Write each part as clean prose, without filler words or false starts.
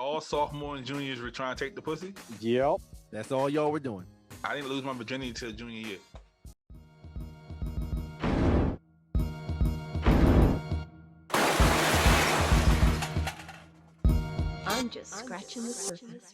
all sophomore and juniors were trying to take the pussy? Yep. That's all y'all were doing. I didn't lose my virginity until junior year. I'm just scratching the surface.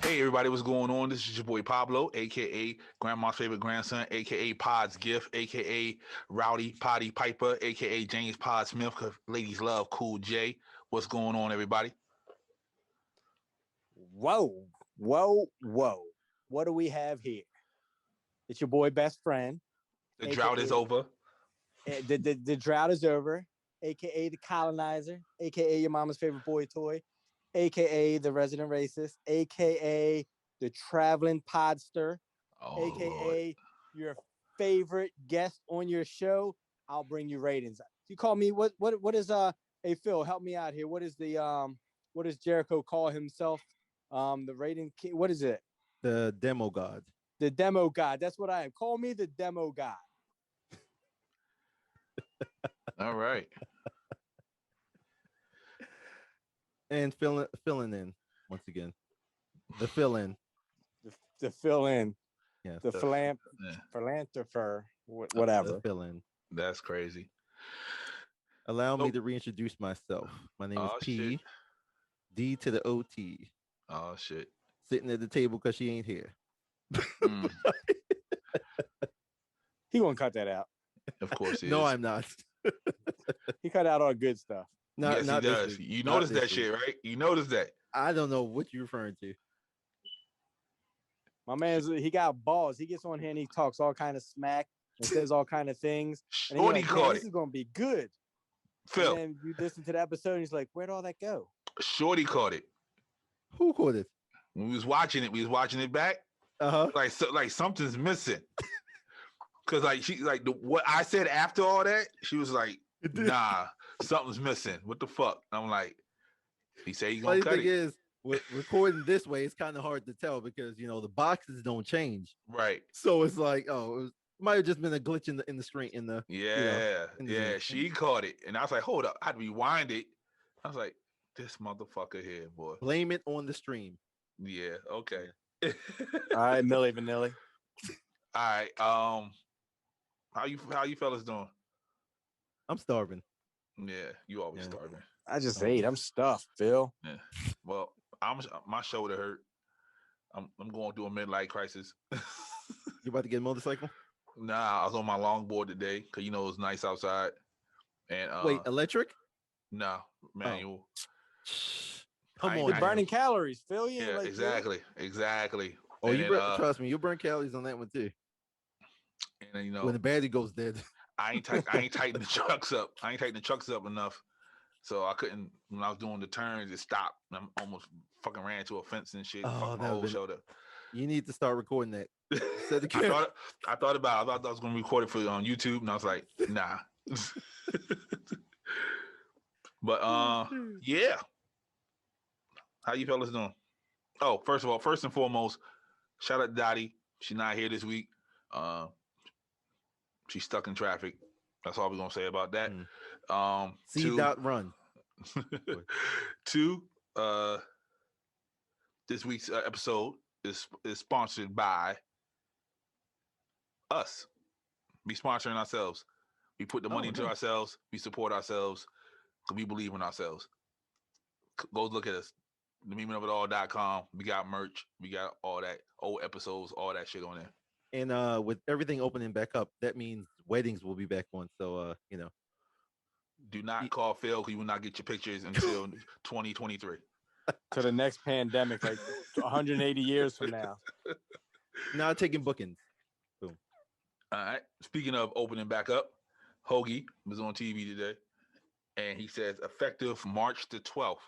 Hey everybody, what's going on? This is your boy Pablo, aka Grandma's favorite grandson, aka Pod's gift, aka Rowdy Potty Piper, aka James Pod Smith, because ladies love Cool J. What's going on, everybody? Whoa. What do we have here? It's your boy best friend. The drought is over. The drought is over, aka the colonizer, aka your mama's favorite boy toy, aka the resident racist, aka the traveling podster, aka Lord. your favorite guest on your show. I'll bring you ratings. You call me what is hey Phil, help me out here. What is the what does Jericho call himself? The rating king, what is it? The demo god. The demo god. That's what I am. Call me the demo god. All right. And filling in once again. The fill in. The fill in. Yeah. The philanthropher, whatever. The fill in. That's crazy. Allow me to reintroduce myself. My name is P. Shit. D to the OT. Oh shit. Sitting at the table because she ain't here. He won't cut that out. Of course he No, is. I'm not. He cut out all good stuff. Yes, he does. You noticed that shit, right? You noticed that. I don't know what you're referring to. My man's he got balls. He gets on here and he talks all kind of smack and says all kind of things. And Shorty like, caught this it. is gonna be good. Phil. And then you listen to the episode and he's like, where'd all that go? Shorty caught it. Who caught it? When we was watching it back. Like something's missing. Cause like she like what I said after all that, she was like, nah, something's missing. What the fuck? I'm like, he said he's gonna cut it. Is recording this way, it's kind of hard to tell because the boxes don't change. Right. So it's like, it might have just been a glitch in the screen in the Zoom. She caught it. And I was like, hold up, I'd rewind it. I was like, this motherfucker here, boy. Blame it on the stream. Yeah, okay. All right, Millie Vanilli. All right. How you fellas doing? I'm starving. Yeah, you always starving. I just ate. I'm stuffed, Phil. Yeah. Well, my shoulder hurt. I'm going through a midlife crisis. You about to get a motorcycle? Nah, I was on my longboard today because it's nice outside. And wait, electric? No, manual. Come on, you're burning calories, Phil. Yeah, like, exactly. Oh, and trust me, you burn calories on that one too. And when the battery goes dead, I ain't tighten the trucks up. I ain't tighten the trucks up enough, so I couldn't. When I was doing the turns, it stopped. And I almost fucking ran into a fence and shit. Fucked my whole shoulder. You need to start recording that. I thought about it. I thought I was going to record it for on YouTube, and I was like, nah. But yeah. How you fellas doing? Oh, first and foremost, shout out to Dottie. She's not here this week. She's stuck in traffic. That's all we're gonna say about that. Run. Two, this week's episode is sponsored by us. We sponsoring ourselves. We put the money into ourselves. We support ourselves. We believe in ourselves. Go look at us. TheMeaningOfItAll.com. We got merch. We got all that old episodes, all that shit on there. And with everything opening back up, that means weddings will be back on. So do not call Phil because you will not get your pictures until 2023. To the next pandemic, like 180 years from now. Not taking bookings. Boom. All right. Speaking of opening back up, Hoagie was on TV today, and he says effective March the 12th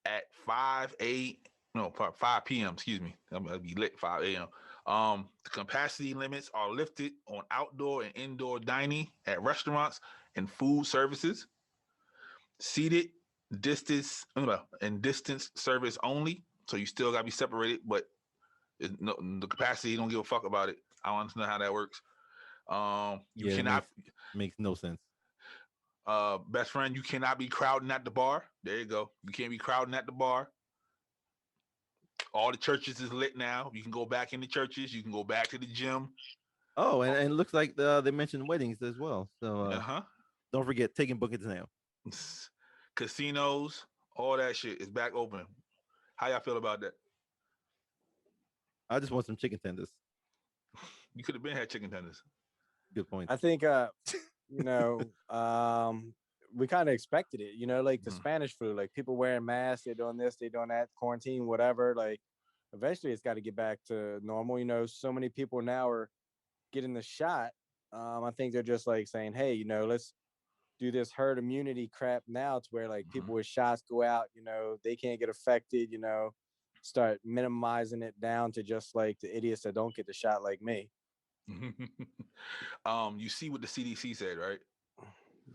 at 5 p.m. Excuse me. I'm gonna be lit 5 a.m. The capacity limits are lifted on outdoor and indoor dining at restaurants and food services. Seated and distance service only. So you still gotta be separated, but no, the capacity don't give a fuck about it. I don't understand how that works. You Yeah, cannot. makes no sense. Best friend, you cannot be crowding at the bar. There you go. You can't be crowding at the bar. All the churches is lit now. You can go back in the churches. You can go back to the gym. Oh, and it looks like they mentioned weddings as well. So Uh-huh. don't forget taking buckets now. Casinos, all that shit is back open. How y'all feel about that? I just want some chicken tenders. You could have been had chicken tenders. Good point. I think you know, we kind of expected it, you know, like the Spanish flu, like people wearing masks, they're doing this, they're doing that, quarantine, whatever. Like eventually it's got to get back to normal. You know, so many people now are getting the shot. I think they're just like saying, hey, you know, let's do this herd immunity crap now to where like people with shots go out, you know, they can't get affected, you know, start minimizing it down to just like the idiots that don't get the shot like me. You see what the CDC said, right?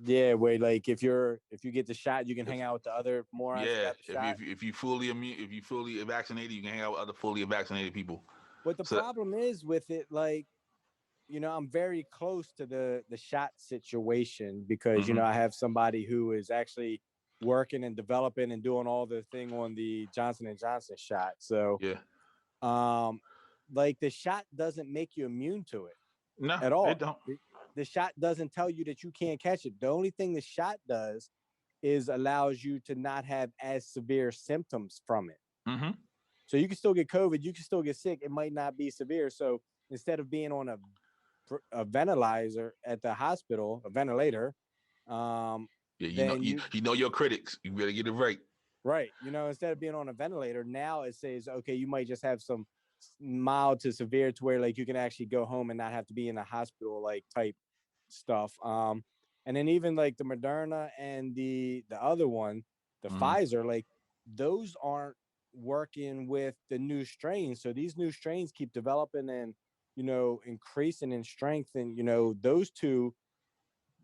Yeah, where like if you get the shot, you can hang out with the other morons that Yeah, got the shot. if you fully immune, if you fully vaccinated, you can hang out with other fully vaccinated people. But the So problem is with it, like, you know, I'm very close to the shot situation because you know I have somebody who is actually working and developing and doing all the thing on the Johnson and Johnson shot. So, yeah, like the shot doesn't make you immune to it no, at all. it don't. The shot doesn't tell you that you can't catch it. The only thing the shot does is allows you to not have as severe symptoms from it. Mm-hmm. So you can still get COVID, you can still get sick. It might not be severe. So instead of being on a ventilator at the hospital, a ventilator, Yeah, then you know your critics. You better get it right. right, you know, instead of being on a ventilator, now it says, okay, you might just have some mild to severe to where like you can actually go home and not have to be in a hospital like type stuff. And then even like the Moderna and the other one, the Pfizer, like those aren't working with the new strains. So these new strains keep developing and you know increasing in strength, and you know those two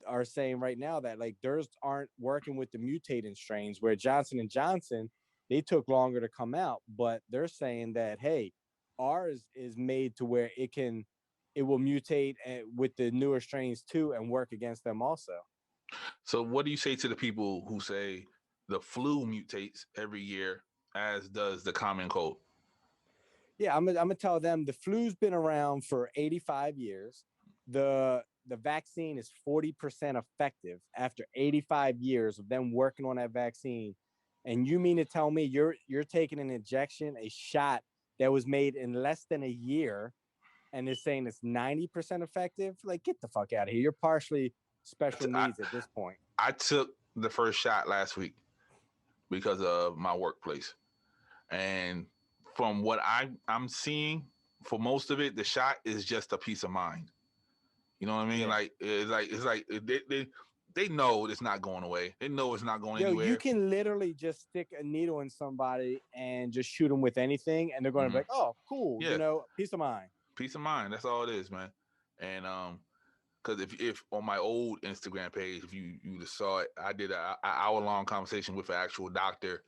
are saying right now that like theirs aren't working with the mutating strains. Where Johnson and Johnson, they took longer to come out, but they're saying that hey, ours is made to where it will mutate with the newer strains too and work against them also. So, what do you say to the people who say the flu mutates every year, as does the common cold? Yeah, I'm gonna tell them the flu's been around for 85 years. The vaccine is 40% effective after 85 years of them working on that vaccine. And you mean to tell me you're taking an injection, a shot that was made in less than a year, and is saying it's 90% effective? Like, get the fuck out of here. You're partially special needs at this point. I took the first shot last week because of my workplace, and from what I'm seeing, for most of it, the shot is just a peace of mind. You know what I mean? Yeah. Like they know it's not going away. They know it's not going anywhere. You can literally just stick a needle in somebody and just shoot them with anything, and they're going to be like, "Oh, cool." Yeah. You know, peace of mind. Peace of mind. That's all it is, man. And because if on my old Instagram page, if you just saw it, I did an hour-long conversation with an actual doctor,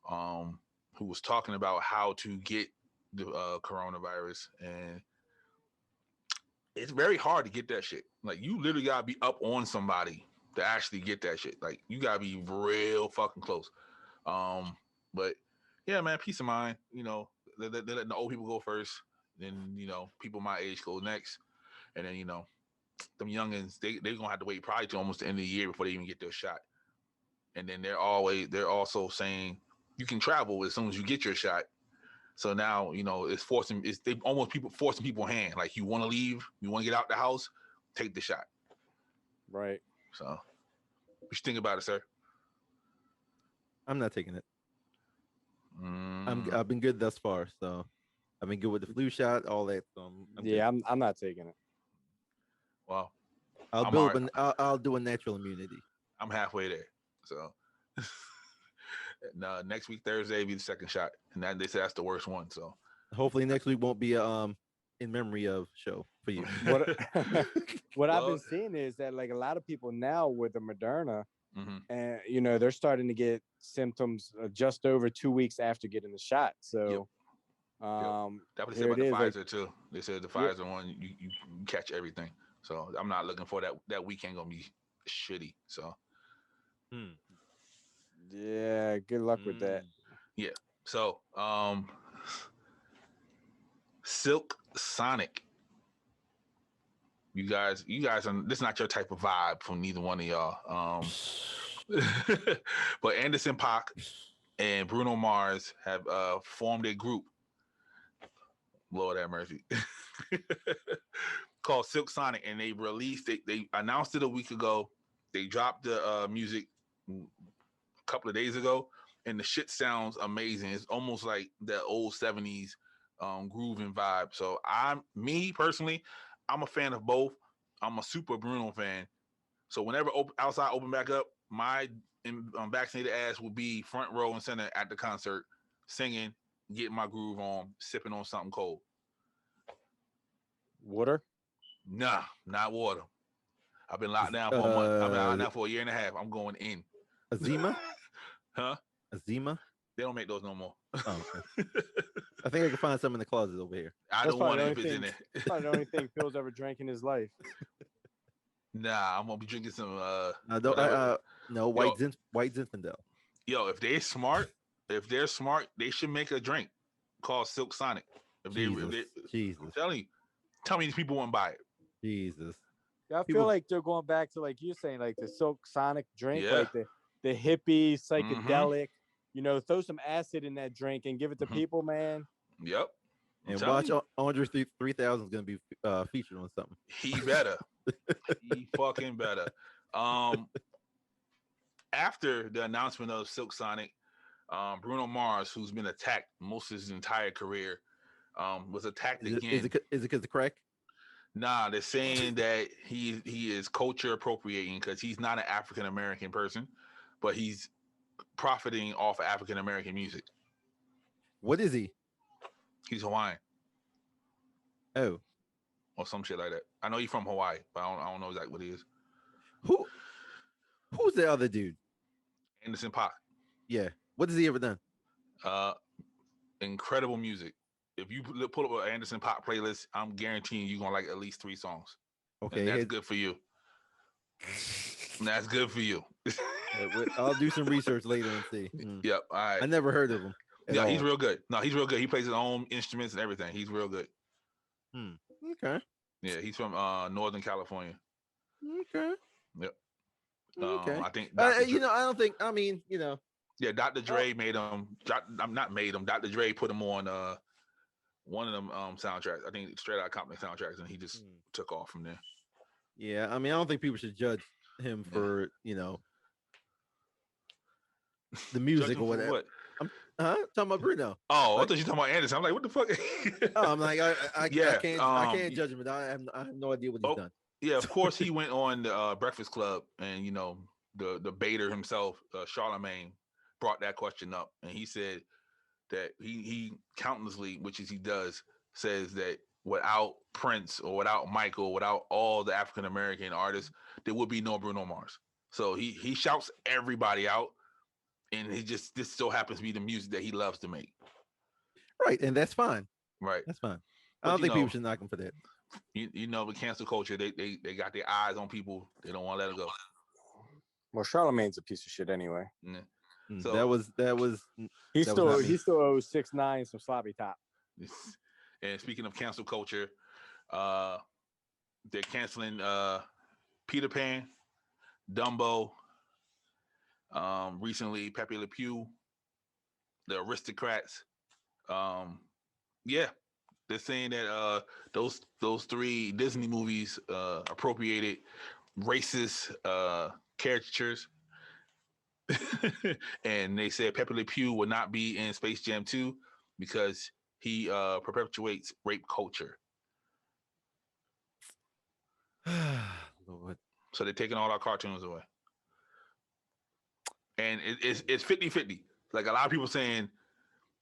who was talking about how to get the coronavirus, and it's very hard to get that shit. Like you literally gotta be up on somebody to actually get that shit. Like you gotta be real fucking close. But yeah, man, peace of mind. You know, they're letting the old people go first, then you know people my age go next, and then you know them youngins they're gonna have to wait probably till almost the end of the year before they even get their shot. And then they're also saying you can travel as soon as you get your shot. So now, you know, they almost people forcing people hand. Like you want to leave, you want to get out the house, take the shot. Right. So what you think about it, sir? I'm not taking it. I've been good thus far, so I've been good with the flu shot, all that. So I'm not taking it. Well, I'll do a natural immunity. I'm halfway there. So next week Thursday be the second shot, and they say that's the worst one. So hopefully next week won't be in memory of show for you? What what I've been Well, seeing is that like a lot of people now with the Moderna, hmm and they're starting to get symptoms just over 2 weeks after getting the shot. Yep. So Yep. That's what they said here about it the is. Like Pfizer too. They said the yeah, Pfizer one, you catch everything. So I'm not looking for that. That weekend gonna be shitty. So Hmm. yeah. Good luck with that. Mm. yeah. So Silk Sonic. You guys are this is not your type of vibe from neither one of y'all. But Anderson Paak and Bruno Mars have formed a group. Lord have mercy. Called Silk Sonic, and they released it. They announced it a week ago. They dropped the music a couple of days ago, and the shit sounds amazing. It's almost like the old '70s groove and vibe. So me personally, I'm a fan of both. I'm a super Bruno fan. So whenever outside open back up, my vaccinated ass will be front row and center at the concert, singing, getting my groove on, sipping on something cold. Water. Nah, not water. I've been locked Is- down for a month. I've been locked down for a year and a half. I'm going in. Azima? Huh? Azima? They don't make those no more. Oh, okay. I think I can find some in the closet over here. I That's don't want probably it the if only it's in thing. there. Probably the only thing Phil's ever drank in his life. Nah, I'm gonna be drinking some Don't, whatever. no, White Zinfandel. Yo, if they're smart, they should make a drink called Silk Sonic. If they, Jesus. I'm telling you, tell me these people won't buy it. Jesus. Yeah, I feel People- like they're going back to like you're saying, like the Silk Sonic drink, Yeah. like the hippie Mhm. psychedelic. Throw some acid in that drink and give it to Mhm. people, man. Yep. I'm And telling watch you, Andre 3000 is going to be featured on something. he better. He fucking better. After the announcement of Silk Sonic, Bruno Mars, who's been attacked most of his entire career, was attacked Is again. it because of crack? Nah, they're saying that he is culture appropriating because he's not an African American person, but he's profiting off of African American music. What is he? He's Hawaiian Oh, or some shit like that. I know he's from Hawaii, but I don't know exactly what he is. who's the other dude? Anderson Paak. Yeah. What has he ever done? Incredible music. If you pull up an Anderson Paak playlist, I'm guaranteeing you're gonna like at least 3 songs. Okay, And that's good for you. That's good for you. I'll do some research later and see. Yep. All right. I never heard of him. Yeah, he's real good. No, he's real good. He plays his own instruments and everything. He's real good. Okay. Yeah, he's from Northern California. Okay. Yep. Okay. I think I don't think. I mean, yeah, Dr. Dre made him. I'm not made him. Dr. Dre put him on one of them soundtracks. I think Straight Outta Compton soundtracks, and he just took off from there. Yeah. I mean, I don't think people should judge him for the music or whatever. What? Talking about Bruno. Oh, I thought you were talking about Anderson. I'm like, what the fuck? I'm like, I Yeah, can't judge him, but I have no idea what he's done. Yeah, of course he went on the Breakfast Club, and the debater himself, Charlemagne, brought that question up, and he said that he countlessly, which is he does, says that without Prince or without Michael, without all the African American artists, there would be no Bruno Mars. So he shouts everybody out, and this so happens to be the music that he loves to make. Right, and that's fine. Right, that's fine. But I don't think people should knock him for that. The cancel culture, they got their eyes on people. They don't want to let it go. Well, Charlemagne's a piece of shit anyway. So that was he still owes 6ix9ine some sloppy top. And speaking of cancel culture, they're canceling Peter Pan, Dumbo, recently Pepe Le Pew, the Aristocrats. Yeah, they're saying that those 3 Disney movies appropriated racist caricatures. And they said Pepe Le Pew will not be in Space Jam 2 because he perpetuates rape culture. Lord. So they're taking all our cartoons away. And it's 50-50. Like a lot of people saying,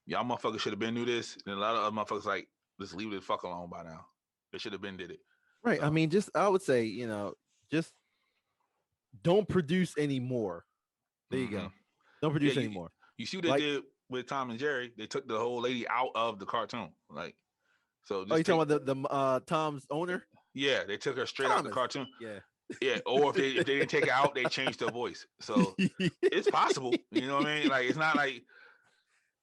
y'all motherfuckers should have been knew this. And a lot of other motherfuckers like, Just leave it the fuck alone by now. They should have been did it. Right. So, I mean, I would say, just don't produce anymore. There you mhm. go. Don't Yeah, produce anymore. you see what they Like, did with Tom and Jerry? They took the whole lady out of the cartoon. Like, so oh, you just take. talking about the Tom's owner? Yeah, they took her straight out the Thomas. cartoon. Yeah. Yeah, or if they didn't take it out, they changed her voice. So it's possible. You know what I mean? Like it's not like,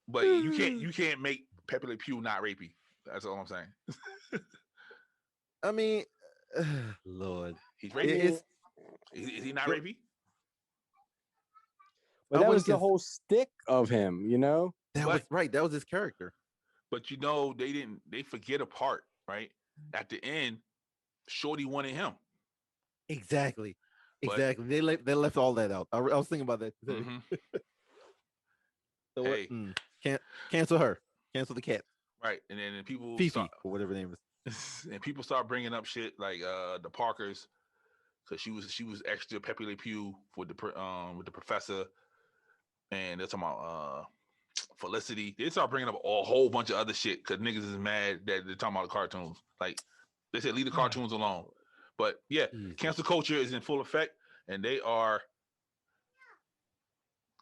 but you can't make Pepe Le Pew not rapey. That's all I'm saying. I mean, Lord. He's I rapey. mean, Is he not rapey? but I that was wouldn't the cons- whole stick of him, you know? That But- was right. That was his character. But they forget a part, right? At the end, Shorty wanted him. Exactly. But- Exactly. They left all that out. I was thinking about that today. Mhm. So Hey. can't cancel her. Cancel the cat. Right, and then people Fifi start, or whatever the name is. and people start bringing up shit like the Parkers, because she was extra Pepe Le Pew with the professor, and they're talking about Felicity. They start bringing up a whole bunch of other shit because niggas is mad that they're talking about the cartoons. Like they said, leave the cartoons alone. But yeah, Jesus. cancel culture is in full effect, and they are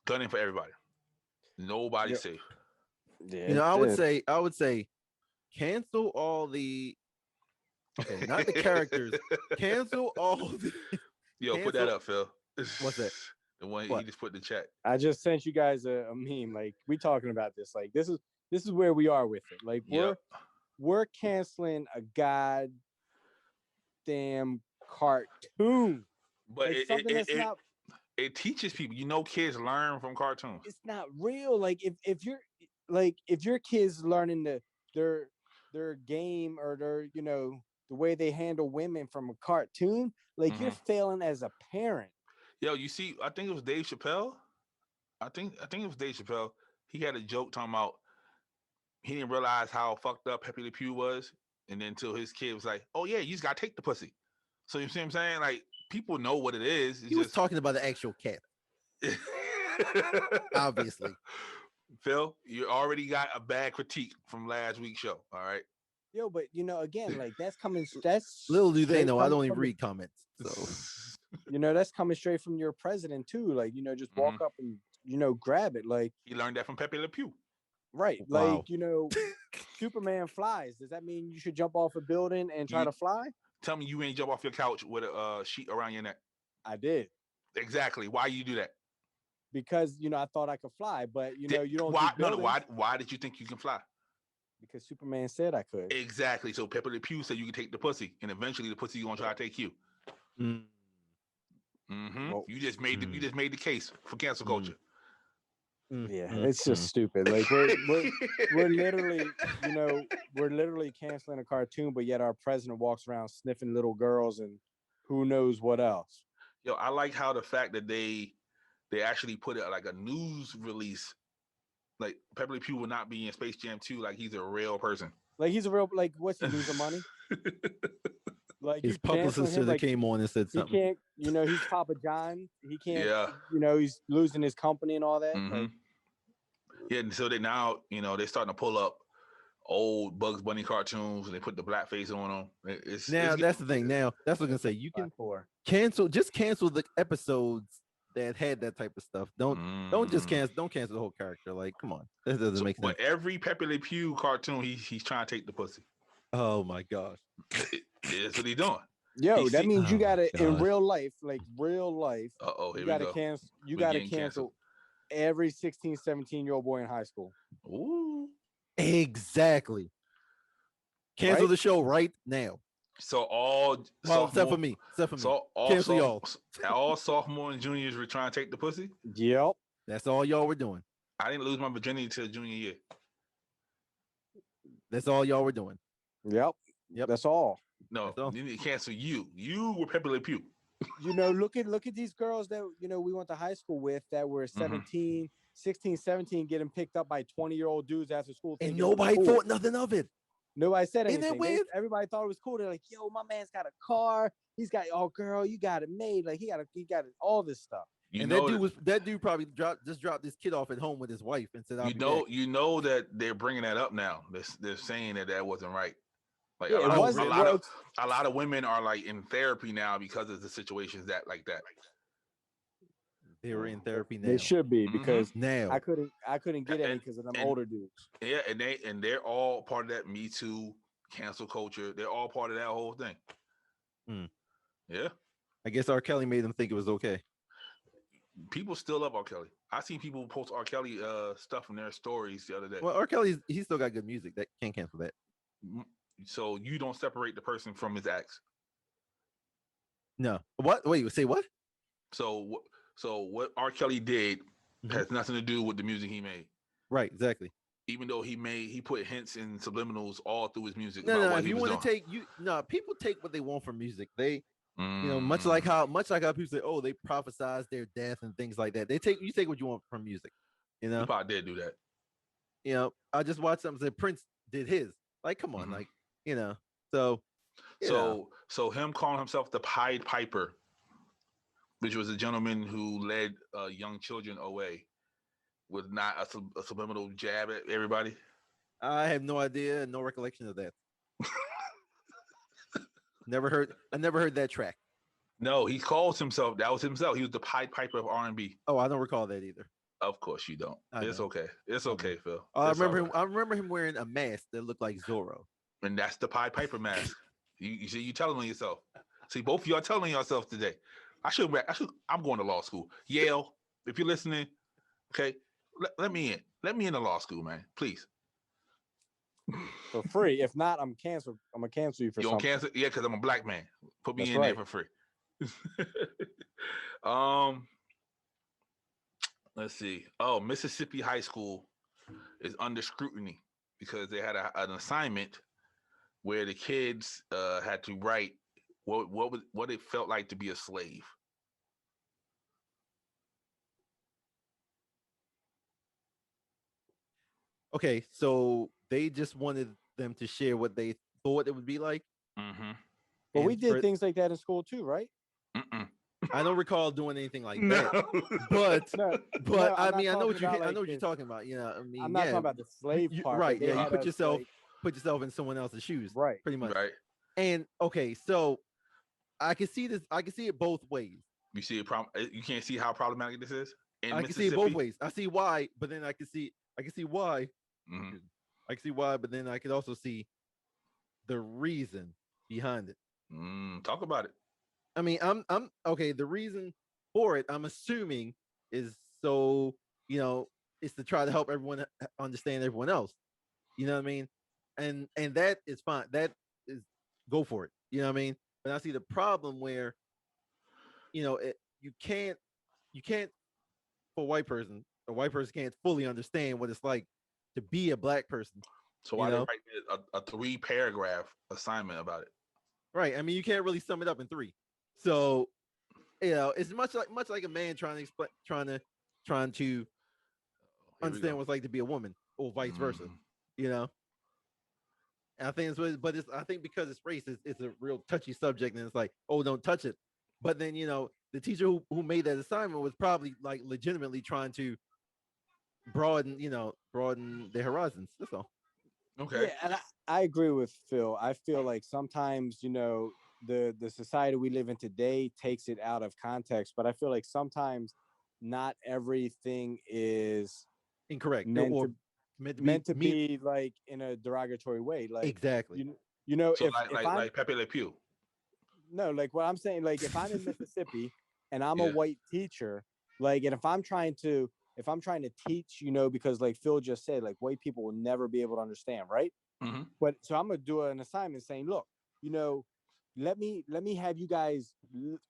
gunning for everybody. Nobody's safe. Yeah, I would say cancel all the not the characters. Cancel all the Yo, put that up, Phil. What's that? The one What? he just put in the chat. I just sent you guys a meme. Like we talking about this. Like this is where we are with it. Like Yep. we're canceling a goddamn cartoon. But Like something that's not it teaches people. Kids learn from cartoons. it's not real. Like if your kids learning their game or their the way they handle women from a cartoon, like you're failing as a parent. Yo, you see, I think it was Dave Chappelle. I think it was Dave Chappelle. He had a joke talking about he didn't realize how fucked up Pepe Le Pew was, and then until his kid was like, "Oh yeah, you just gotta take the pussy." So you see what I'm saying? Like people know what it is. It's He was talking about the actual cat. Obviously. Phil, you already got a bad critique from last week's show. All right. Yo, but again, like that's Little do they straight know, I coming don't even from read comments. So that's coming straight from your president too. Like, just walk up and grab it. Like He learned that from Pepe Le Pew. right. Wow. Like, Superman flies. Does that mean you should jump off a building and try to fly? Tell me you ain't jump off your couch with a sheet around your neck. I did. Exactly. Why you do that? Because I thought I could fly, but you don't why do buildings. why did you think you can fly? Because Superman said I could. Exactly. So Pepe Le Pew said you can take the pussy, and eventually the pussy gonna try to take you. Well, You just made the case for cancel culture. Yeah, it's just stupid. Like we're literally, we're literally canceling a cartoon, but yet our president walks around sniffing little girls and who knows what else. Yo, I like how the fact that they actually put it like a news release, like Pepe Le Pew will not be in Space Jam 2, like he's a real person. Like he's a real, like what's he losing money? Like his you canceling publicist should him, have like, came on and said he something. can't, he's Papa John. He can't, Yeah. He's losing his company and all that. Like, Yeah, and so they now, they're starting to pull up old Bugs Bunny cartoons and they put the blackface on them. That's the thing. Now that's what I'm gonna say. You can cancel the episodes that had that type of stuff. Don't just cancel the whole character. Like, come on, that doesn't make sense. But every Pepe Le Pew cartoon, he's trying to take the pussy. Oh my gosh, that's what he's doing. Yo, that means you gotta in gosh. real life, you gotta cancel. You gotta cancel every 16, 17-year-old boy in high school. Ooh. Exactly. Cancel Right? the show right now. So all Except for me. So all Cancel y'all. all sophomore and juniors were trying to take the pussy. Yep. That's all y'all were doing. I didn't lose my virginity till junior year. That's all y'all were doing. Yep. That's all. No, you need to cancel you. You were Pepe Le Pew. Look at these girls that we went to high school with that were 17, 16, 17, getting picked up by 20-year-old dudes after school. And nobody thought nothing of it. Nobody said Isn't that anything. weird? Everybody thought it was cool. They're like, "Yo, my man's got a car. He's got girl, you got it made. Like he got all this stuff." And know that dude probably dropped this kid off at home with his wife and said, "I'll be back." you know that they're bringing that up now. They're saying that wasn't right. Like Yeah, a lot of women are like in therapy now because of the situations that like that. They were in therapy now. They should be because now I couldn't get any because of them older dudes. Yeah, and they're all part of that Me Too cancel culture. They're all part of that whole thing. Yeah. I guess R. Kelly made them think it was okay. People still love R. Kelly. I seen people post R. Kelly stuff in their stories the other day. Well, R. Kelly, he still got good music. That can't cancel that. So you don't separate the person from his acts. No. What? Wait, say what? So what R. Kelly did has nothing to do with the music he made. Right, exactly. Even though he put hints and subliminals all through his music. No, if you want to take people take what they want from music. They much like how people say, oh, they prophesize their death and things like that. You take what you want from music. You know, he probably did do that. You know, I just watched something say Prince did his. Like, come on, like, you know. So him calling himself the Pied Piper, which was a gentleman who led young children away, was not a subliminal jab at everybody. I have no idea, no recollection of that. I never heard that track. No, he calls himself. That was himself. He was the Pied Piper of R&B. Oh, I don't recall that either. Of course you don't. It's okay. It's okay, Phil. I remember him wearing a mask that looked like Zorro. And that's the Pied Piper mask. You see, you telling on yourself. See, both of y'all telling yourself today. I'm going to law school. Yale, if you're listening, okay, let me in. Let me into law school, man. Please. For free. If not, I'm canceled. I'm gonna cancel you for something. You cancel? Yeah, because I'm a black man. Put me there for free. Let's see. Oh, Mississippi High School is under scrutiny because they had an assignment where the kids had to write what it felt like to be a slave. Okay, so they just wanted them to share what they thought it would be like. But we did things like that in school too, right? I don't recall doing anything like that. But I mean, I know what you're talking about. You know, I mean, I'm not talking about the slave part. Right? Yeah, you put yourself in someone else's shoes. Right. Pretty much. Right. And okay, so I can see this. I can see it both ways. You see a problem. You can't see how problematic this is. I can see it both ways. I see why, but then I can see why. I can see why, but then I could also see the reason behind it. Talk about it. I mean, I'm okay. The reason for it, I'm assuming, is so is to try to help everyone understand everyone else. You know what I mean? And that is fine. That is go for it. You know what I mean? But I see the problem where, you can't for a white person can't fully understand what it's like to be a black person. So why they write a 3-paragraph assignment about it? Right. I mean, you can't really sum it up in 3. So, it's much like a man trying to understand what it's like to be a woman, or vice versa. And I think I think because it's race, it's a real touchy subject, and it's like, oh, don't touch it. But then the teacher who made that assignment was probably like legitimately trying to broaden their horizons. That's all. Okay. Yeah, and I agree with Phil. I feel like sometimes the society we live in today takes it out of context, but I feel like sometimes not everything is incorrect meant to be like in a derogatory way. Like exactly. So if I'm, like Pepe Le Pew. No, like what I'm saying, like if I'm in Mississippi and I'm a white teacher, like, and if I'm trying to teach, because like Phil just said, like white people will never be able to understand, right? But so I'm gonna do an assignment saying, look, let me have you guys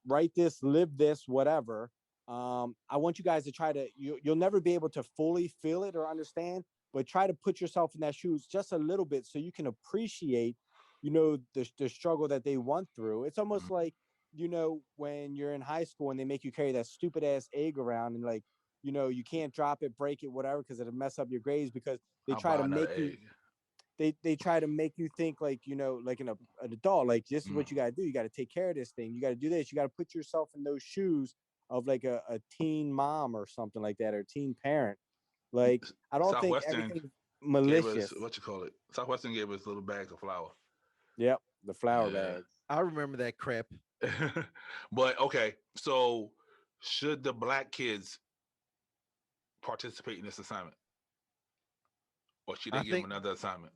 write this, live this, whatever. I want you guys to try to, you'll never be able to fully feel it or understand, but try to put yourself in that shoes just a little bit so you can appreciate, the struggle that they went through. It's almost like, when you're in high school and they make you carry that stupid ass egg around and like, you can't drop it, break it, whatever, because it'll mess up your grades, because they try to make you, they try to make you think like, like an adult, like this is what you got to do. You got to take care of this thing. You got to do this. You got to put yourself in those shoes of like a teen mom or something like that, or teen parent. Like I don't think Southwestern everything's gave us malicious. what you call it. Southwestern gave us little bags of flour. Yep, the flour Yeah. bags. I remember that crap. But okay, so should the black kids participate in this assignment, or should they I give them think another assignment?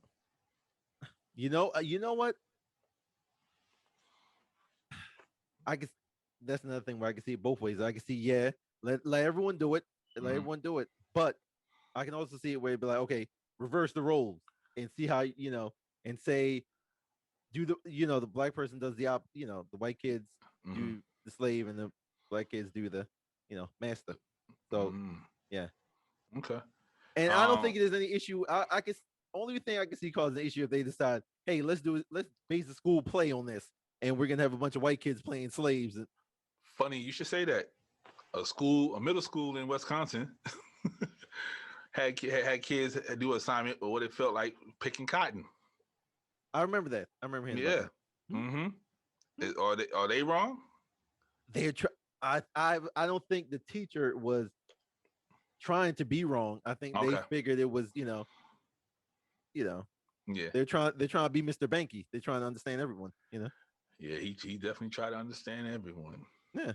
you know what? I guess that's another thing where I can see it both ways. I can see, yeah, let everyone do it, let Mhm. everyone do it. But I can also see it where it'd be like, okay, reverse the roles and see how and say do the black person does the white kids Mhm. do the slave and the black kids do the master. So Mm. yeah, Okay. and I don't Um. think there's any issue. I guess only thing I can see causing an issue if they decide, hey, let's base the school play on this, and we're gonna have a bunch of white kids playing slaves. Funny you should say that. A middle school in Wisconsin, had kids do assignment or what it felt like picking cotton. I remember that. I remember hearing about Yeah. that. Hmm. Mm-hmm. Are they wrong? They're I don't think the teacher was trying to be wrong. I think they Okay. figured it was you know Yeah. they're trying to be Mr. Banky. They're trying to understand everyone. Yeah. He definitely tried to understand everyone. Yeah.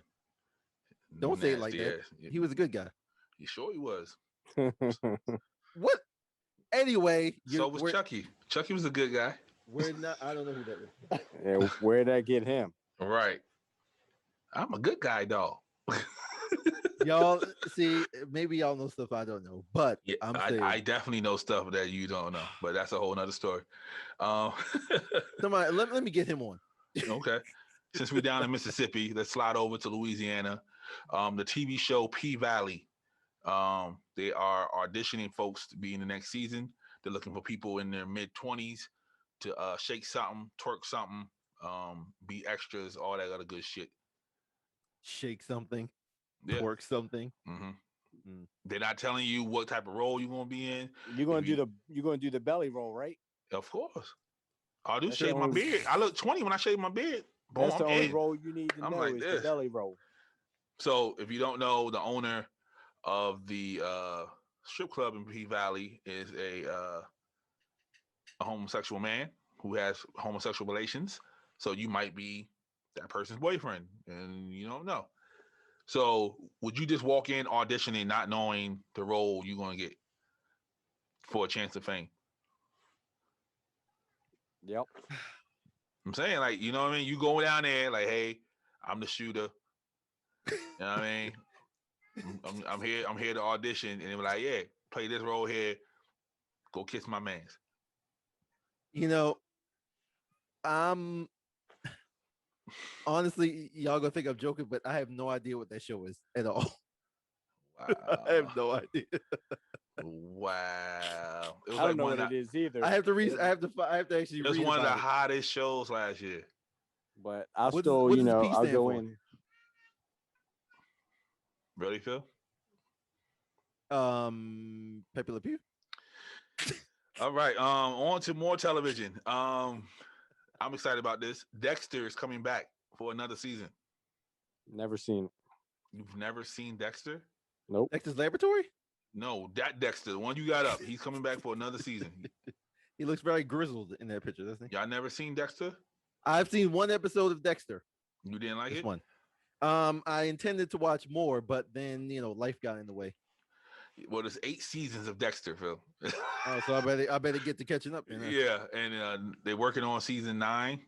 Don't say it like Nasty that. ass. He was a good guy. He sure he was. What? Anyway, So was Chucky. Chucky was a good guy. we're not. I don't know who that is. Yeah, where'd that get him? Right. I'm a good guy, dog. Y'all see, maybe y'all know stuff I don't know, but Yeah, I'm I saying definitely know stuff that you don't know, but that's a whole nother story. Um, somebody let me get him on. okay. Since we're down in Mississippi, let's slide over to Louisiana. The TV show P Valley. They are auditioning folks to be in the next season. They're looking for people in their mid-20s to shake something, twerk something, be extras, all that other good shit. Shake something, Yeah. twerk something. hmm Mm. They're not telling you what type of role you're gonna be in. You're gonna do the belly roll, right? Of course. I'll do That's the shave my only- beard. I look 20 when I shave my beard. Boom, That's the I'm only in. role you need to I'm know like is the this. belly roll. So if you don't know, the owner of the strip club in P Valley is a homosexual man who has homosexual relations. So you might be that person's boyfriend, and you don't know. So would you just walk in auditioning, not knowing the role you're gonna get for a chance of fame? Yep. I'm saying, like, you know what I mean? You go down there, like, hey, I'm the shooter. You know what I mean? I'm here. I'm here to audition, and they were like, yeah, play this role here. Go kiss my man's. I'm honestly, y'all gonna think I'm joking, but I have no idea what that show is at all. Wow. I have no idea. Wow. It was I like don't know one what of it is either. I have to read. I have to actually it was read one of the about it. hottest shows last year. But I'll What still, does the P I'll stand go for? in. Really, Phil? Pepe Le Pew. All right. On to more television. I'm excited about this. Dexter is coming back for another season. Never seen it. You've never seen Dexter? Nope. Dexter's Laboratory. No, that Dexter, the one you got up. He's coming back for another season. He looks very grizzled in that picture, doesn't he? Y'all never seen Dexter? I've seen one episode of Dexter. You didn't like Just it? one. I intended to watch more, but then life got in the way. Well, there's 8 seasons of Dexter, Phil. Oh, so I better get to catching up. Yeah, and they're working on season 9,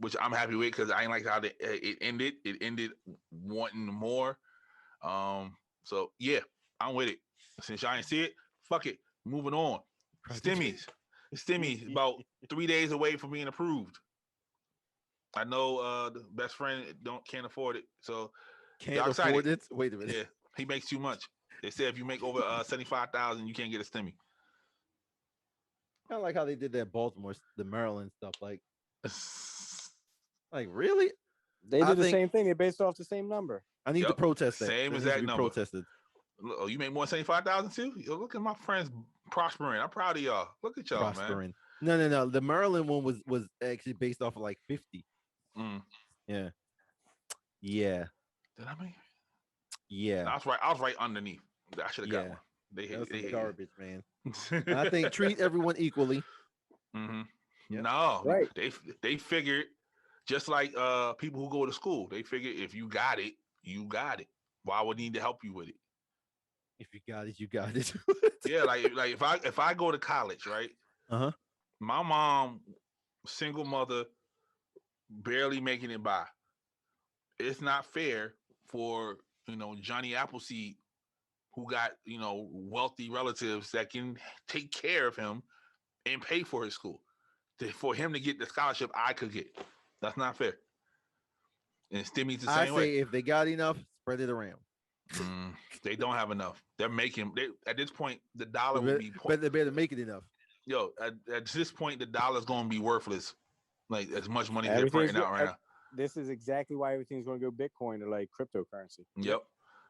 which I'm happy with because I ain't like how it ended. It ended wanting more. So yeah, I'm with it. Since y'all ain't see it, fuck it. Moving on. Stimmies about 3 days away from being approved. I know the best friend can't afford it, so Can't y'all excited? afford it. Wait a minute. Yeah, he makes too much. They say if you make over 75,000, you can't get a stimmy. Kind of like how they did that Baltimore, the Maryland stuff. Like really? They I did the think- same thing. They based off the same number. I need to Yep, protest that. same That as needs that to be number. protested. Oh, you make more than 75,000 too? Yo, look at my friends prospering. I'm proud of y'all. Look at y'all, Prospering. No. The Maryland one was actually based off of like 50. man. Yeah. Yeah. Did I make? Yeah, I was right underneath. I should have got yeah. one. They That was hate. some They garbage, man. hate. And I think treat everyone equally. hmm Yep. No, Right. they figured just like people who go to school. They figure if you got it, you got it. Why would need to help you with it? If you got it, you got it. Yeah, like if I go to college, right? Uh-huh. My mom, single mother, barely making it by. It's not fair for Johnny Appleseed, who got wealthy relatives that can take care of him and pay for his school, for him to get the scholarship I could get. That's not fair. And Stimmy's the I same way. say if they got enough, spread it around. Mm, they don't have enough. They're making at this point the dollar They will better, be they better make it enough. at this point the dollar's going to be worthless. Like as much money as they're Everything's printing out right now. This is exactly why everything's going to go Bitcoin or like cryptocurrency. Yep.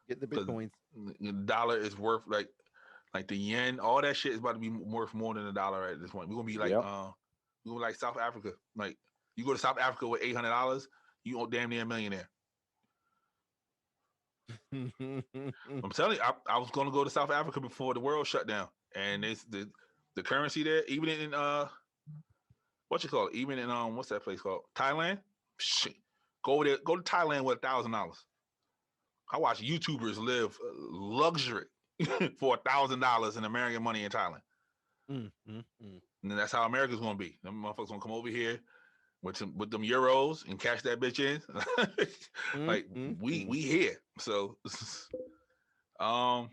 Get the 'Cause bitcoins. the dollar is worth like the yen. All that shit is about to be worth more than a dollar at this point. We're gonna be like Yep. we're gonna be like South Africa. Like you go to South Africa with $800, you owe damn near a millionaire. I'm telling you, I was gonna go to South Africa before the world shut down, and it's the currency there, even in what you call it, even in what's that place called, Thailand. Shit, go there, go to Thailand with $1,000. I watch YouTubers live luxury for $1,000 in American money in Thailand, and then that's how America's gonna be. Them motherfuckers gonna come over here with them euros and cash that bitch in. Like we here. So Oh,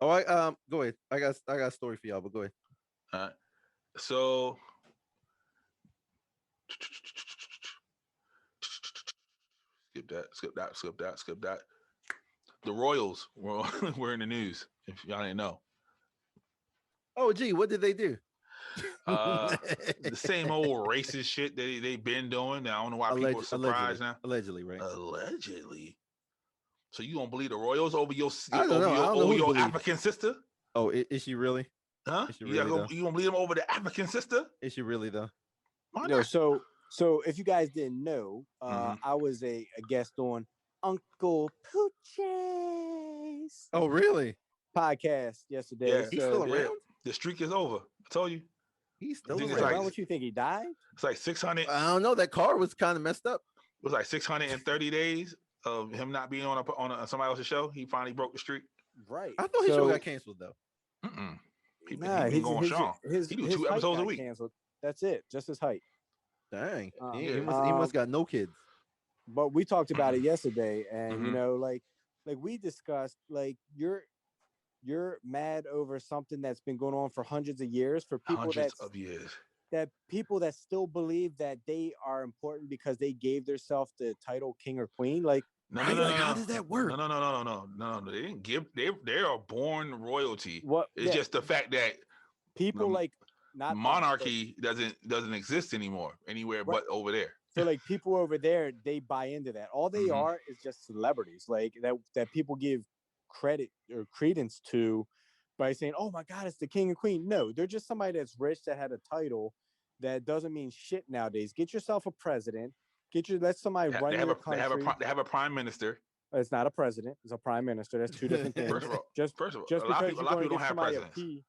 I go ahead. I got a story for y'all, but go ahead. So skip that. The Royals were in the news. If y'all didn't know, Oh, gee, what did they do? the same old racist shit that they've been doing. I don't know why people are surprised now. Allegedly, right? Allegedly. So you don't believe the Royals over your I don't know. I don't know over who to your believe. African sister? Oh, is she really? Huh? Is she You really gotta go, though? you gonna believe them over the African sister? Is she really though? Why No, not? so if you guys didn't know, I was a guest on Uncle Pooch's Oh, really? podcast yesterday. Yeah. He's So still Yeah. around? The streak is over. I told you. He's I still think he's it's still around. around. What you think? He died? It's like 600. I don't know. That car was kind of messed up. It was like 630 days of him not being on somebody else's show. He finally broke the streak. Right. I thought his show got canceled though. Mm-mm. He Nah, been going strong. his He do his 2 height episodes a got week. canceled. That's it. Just his height. Dang. He Yeah. must got no kids. But we talked about it yesterday, and you Mhm. know, like we discussed, like you're mad over something that's been going on for hundreds of years for people Hundreds of years. that people that still believe that they are important because they gave themselves the title king or queen. Like, No, Right? no, no, Like, no, how no. does that work? No. They didn't give. They are born royalty. what? It's just the fact that people the like not monarchy doesn't exist anymore anywhere Right. but over there. So like people over there, they buy into that. All they are is just celebrities, like that people give credit or credence to by saying, "Oh my God, it's the king and queen." No, they're just somebody that's rich that had a title that doesn't mean shit nowadays. Get yourself a president. Let somebody run your country. They have a prime minister. It's not a president; it's a prime minister. That's two different things. First of all, just a lot of because people you're going to don't give have somebody presidents. a P,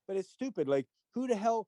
but it's stupid. Like, who the hell,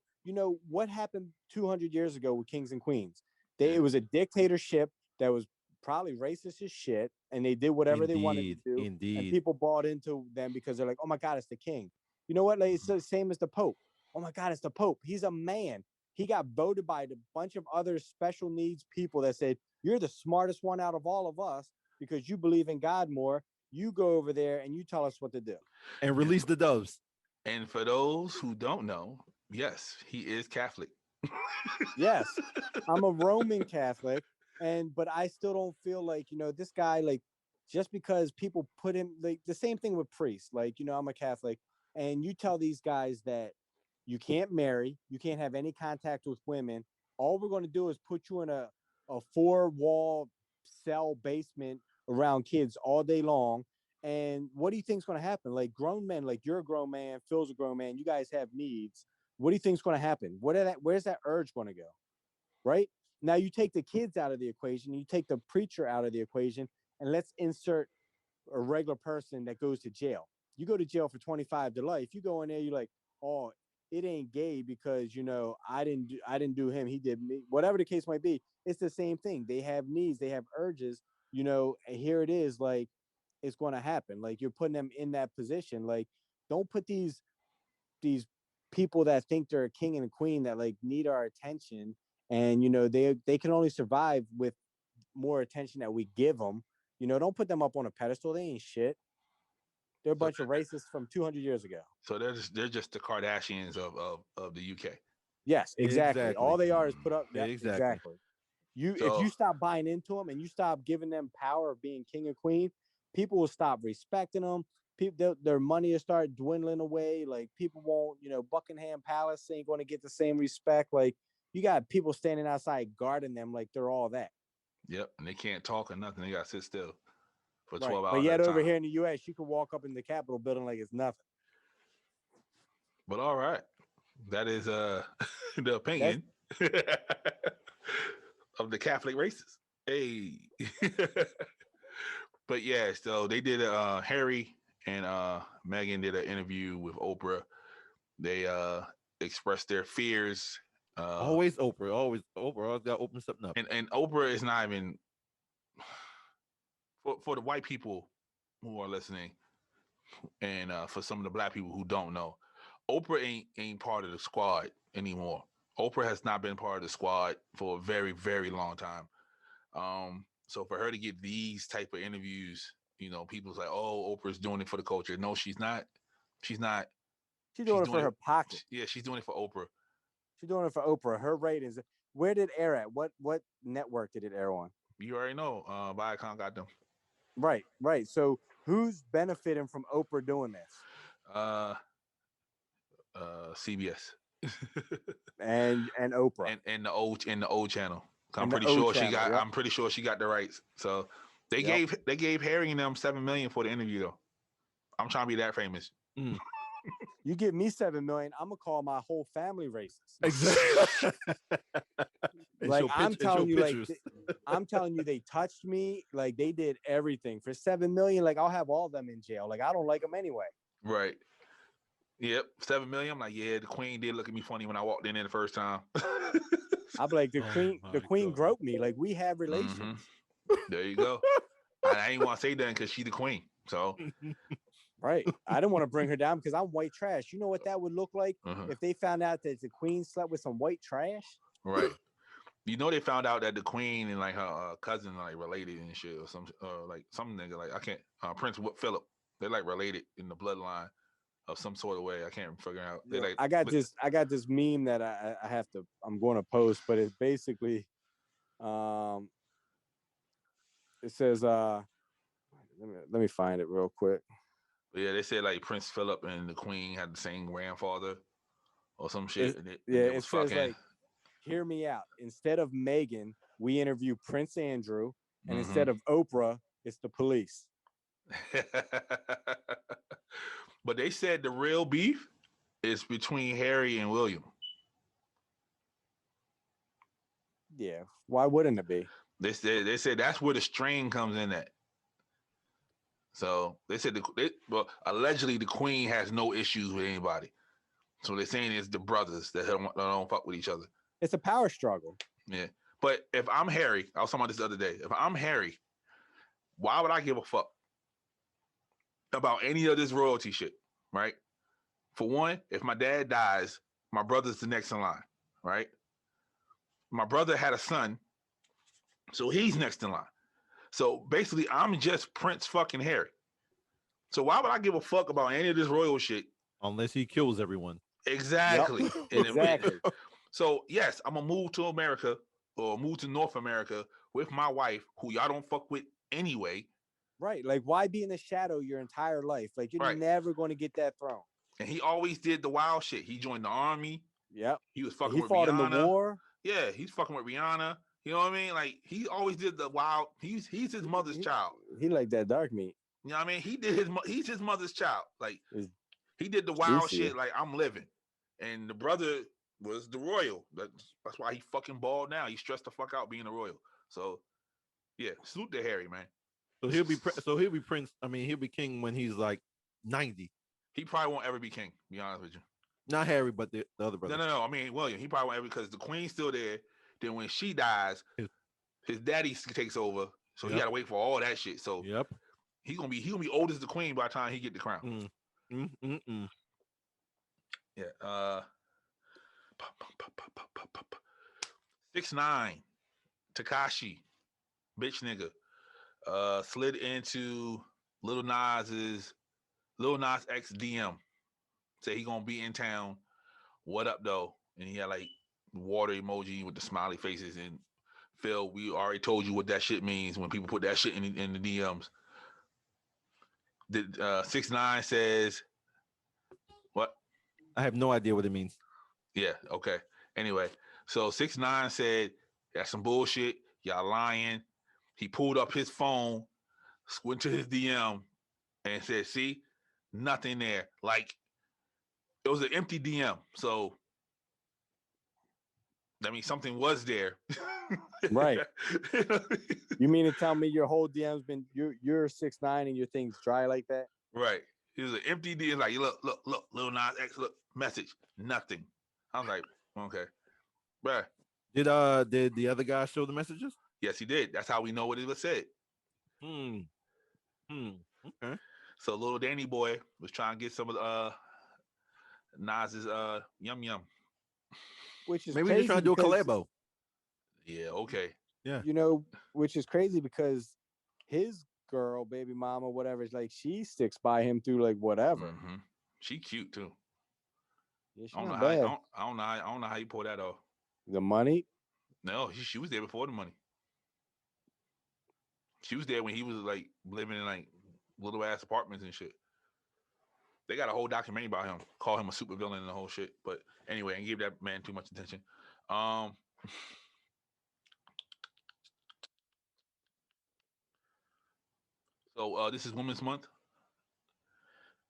what happened 200 years ago with kings and queens? It was a dictatorship that was probably racist as shit, and they did whatever they wanted to do. Indeed. And people bought into them because they're like, oh my God, it's the king. You know what? Like, it's the same as the Pope. Oh my God, it's the Pope. He's a man. He got voted by a bunch of other special needs people that said, you're the smartest one out of all of us because you believe in God more. You go over there and you tell us what to do. And release the doves. And for those who don't know, yes, he is Catholic. Yes, I'm a Roman Catholic, but I still don't feel like, this guy, like, just because people put him, like, the same thing with priests. Like, I'm a Catholic, and you tell these guys that you can't marry, you can't have any contact with women. All we're going to do is put you in a 4-wall cell basement around kids all day long. And what do you think is going to happen? Like, grown men, like, you're a grown man, Phil's a grown man, you guys have needs. What do you think is going to happen? Where's that urge going to go? Right now, you take the kids out of the equation, you take the preacher out of the equation, and let's insert a regular person that goes to jail. You go to jail for 25 to life. You go in there, you're like, oh, it ain't gay because I didn't do him. He did me. Whatever the case might be, it's the same thing. They have needs, they have urges. And here it is. Like it's going to happen. Like you're putting them in that position. Like don't put these people that think they're a king and a queen that like need our attention, and they can only survive with more attention that we give them. Don't put them up on a pedestal. They ain't shit. They're a So, bunch of racists from 200 years ago. so they're just the Kardashians of the UK. Yes, exactly. All they are is put up. Yep, Exactly. exactly. If So you stop buying into them and you stop giving them power of being king and queen, people will stop respecting them. People, their money will start dwindling away. Like people won't, Buckingham Palace ain't going to get the same respect. Like you got people standing outside guarding them like they're all that. yep, and they can't talk or nothing. They got to sit still for Right. 12 But hours at yet a over time. here in the US, you can walk up in the Capitol building like it's nothing. But all right, that is the That's opinion of the Catholic racists. Hey, but yeah, so they did Harry and Meghan did an interview with Oprah. They expressed their fears. Always Oprah. Always Oprah. Always got to open something up. And Oprah is not even for the white people who are listening, and for some of the black people who don't know, Oprah ain't part of the squad anymore. Oprah has not been part of the squad for a very, very long time. So for her to get these type of interviews, people's like, "Oh, Oprah's doing it for the culture." No, she's not. She's not. she's She's doing it for doing it. her pocket. Yeah, she's doing it for Oprah. She's doing it for Oprah. Her ratings. Where did it air at? What network did it air on? You already know. Viacom got them. Right, right. So who's benefiting from Oprah doing this? Uh, CBS. And Oprah and the old channel. I'm and the pretty O sure she channel. got. Yep, I'm pretty sure she got the rights. So they yep. gave Harry and them $7 million for the interview though. I'm trying to be that famous. Mm. You give me $7 million, I'm gonna call my whole family racist. Exactly. Like I'm telling you, I'm telling you, they touched me. Like they did everything for $7 million. Like I'll have all of them in jail. Like I don't like them anyway. Right. Yep. 7 million. I'm like, yeah, the queen did look at me funny when I walked in there the first time. I'm like the queen. my The queen God. groped me. Like we have relations. There you go. I ain't want to say that because she's the queen. So Right. I didn't want to bring her down because I'm white trash. You know what that would look like if they found out that the queen slept with some white trash? right. They found out that the queen and like her cousin are like related and shit, or some like some nigga like I can't Prince Philip. They're like related in the bloodline of some sort of way. I can't figure out. They like I got this meme that I have to. I'm going to post, but it's basically, it says let me find it real quick. But yeah, they said like Prince Philip and the Queen had the same grandfather or some shit. It says like, hear me out. Instead of Meghan, we interview Prince Andrew, and instead of Oprah, it's the police. But they said the real beef is between Harry and William. Yeah, why wouldn't it be? They said that's where the strain comes in at. So they said allegedly the Queen has no issues with anybody. So they're saying it's the brothers that don't fuck with each other. It's a power struggle. Yeah. But if I'm Harry, I was talking about this the other day. If I'm Harry, why would I give a fuck about any of this royalty shit? Right? For one, if my dad dies, my brother's the next in line. Right? My brother had a son, so he's next in line. So basically, I'm just Prince fucking Harry. So why would I give a fuck about any of this royal shit? Unless he kills everyone. Exactly. Yep. Exactly. So yes, I'm gonna move to America or move to North America with my wife, who y'all don't fuck with anyway. Right. Like, why be in the shadow your entire life? Like, you're Right. never going to get that throne. And he always did the wild shit. He joined the army. Yep. He was fucking He with fought Rihanna. in the war. Yeah, he's fucking with Rihanna. You know what I mean? Like, he always did the wild. He's his mother's child. He like that dark meat. You know what I mean? He's his mother's child. Like, It's he did the wild juicy. shit like I'm living. And the brother was the royal. That's why he fucking bald now. He stressed the fuck out being a royal. So, yeah, salute to Harry, man. So he'll be prince. I mean, he'll be king when he's like 90. He probably won't ever be king. To be honest with you. Not Harry, but the other brother. No. I mean, William. He probably won't ever because the queen's still there. Then when she dies, his daddy takes over. So he got to wait for all that shit. So he's gonna be old as the queen by the time he get the crown. Yeah. 6ix9ine, Tekashi, bitch nigga, slid into Lil Nas X DM. Say he gonna be in town. What up though? And he had like water emoji with the smiley faces. And Phil, we already told you what that shit means when people put that shit in the DMs. 6ix9ine says what? I have no idea what it means. Yeah. Okay. Anyway, so 6ix9ine said that's some bullshit. Y'all lying. He pulled up his phone, went to his DM, and said, "See, nothing there." Like it was an empty DM. So I mean, something was there. Right. You mean to tell me your whole DM's been you're 6ix9ine and your thing's dry like that? Right. It was an empty DM. Like, look, Lil Nas X, look, message, nothing. I was like, okay, bruh. Did the other guy show the messages? Yes, he did. That's how we know what it was said. Okay. So little Danny boy was trying to get some of Nas's yum yum. Which is maybe crazy he's trying to do a collabo. Yeah, okay. Yeah. You know, which is crazy because his girl, baby mama, whatever, is like she sticks by him through like whatever. Mm-hmm. She cute too. Yeah, I don't know how. I don't know how you pull that off. The money? No, she was there before the money. She was there when he was like living in like little ass apartments and shit. They got a whole documentary about him, call him a supervillain and the whole shit. But anyway, I give that man too much attention. So this is Women's Month,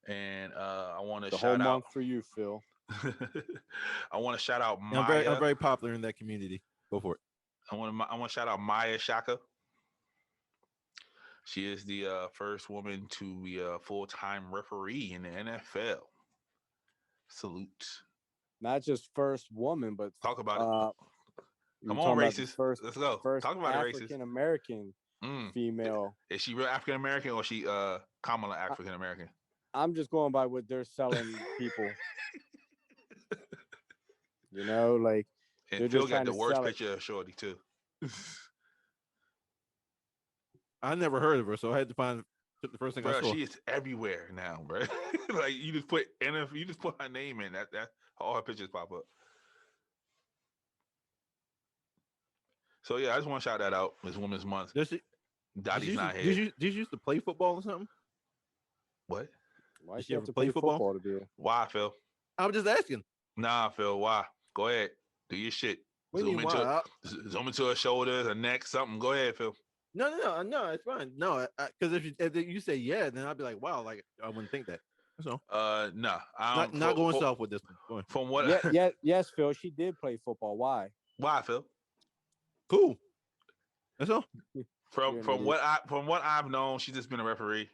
and I want to shout out. The whole month for you, Phil. I want to shout out Maya. I'm very popular in that community. Go for it. I want to shout out Maya Shaka. She is the first woman to be a full-time referee in the NFL. Salute. Not just first woman, but talk about it. Come on, racist. Let's go. First talk about it, racist. African American female. Is she real African American or is she Kamala African American? I'm just going by what they're selling people. You know, like and Phil got the worst picture of Shorty too. I never heard of her, so I had to find the first thing I saw. She is everywhere now, bro. Like you just put her name in that all her pictures pop up. So yeah, I just want to shout that out. It's Women's Month. Dottie's not here. Did you used to play football or something? What? Why did you have to play football to do it? Why, Phil? I'm just asking. Nah, Phil. Why? Go ahead. Do your shit. Zoom into her shoulders, her neck, something. Go ahead, Phil. No, it's fine. No, because if you say yeah, then I'd be like, wow, like I wouldn't think that. So nah, not going south with this one. From what? Yes, Phil. She did play football. Why? Why, Phil? Cool. That's all. From what I've known, she's just been a referee.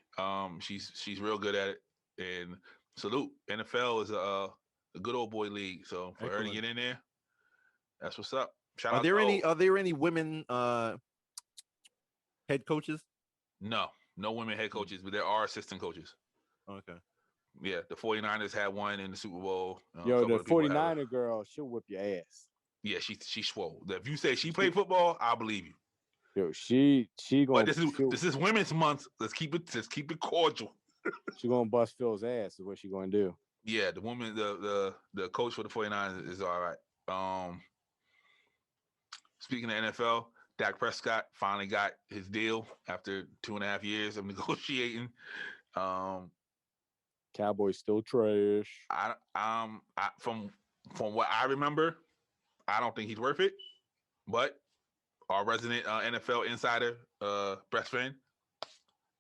She's real good at it, and salute. NFL is a good old boy league, so for her to get in there, that's what's up. Are there any women head coaches? No women head coaches, but there are assistant coaches. Okay. Yeah, the 49ers had one in the Super Bowl. Yo, the 49er girl, she'll whip your ass. Yeah, she swole. If you say she played football, I'll believe you. Yo, she gonna. But this is Women's Month. Let's keep it cordial. She gonna bust Phil's ass. Is what she gonna do. Yeah, the woman, the coach for the 49ers is all right. Speaking of NFL, Dak Prescott finally got his deal after 2.5 years of negotiating. Cowboys still trash. From what I remember, I don't think he's worth it. But our resident NFL insider, Breast Fan,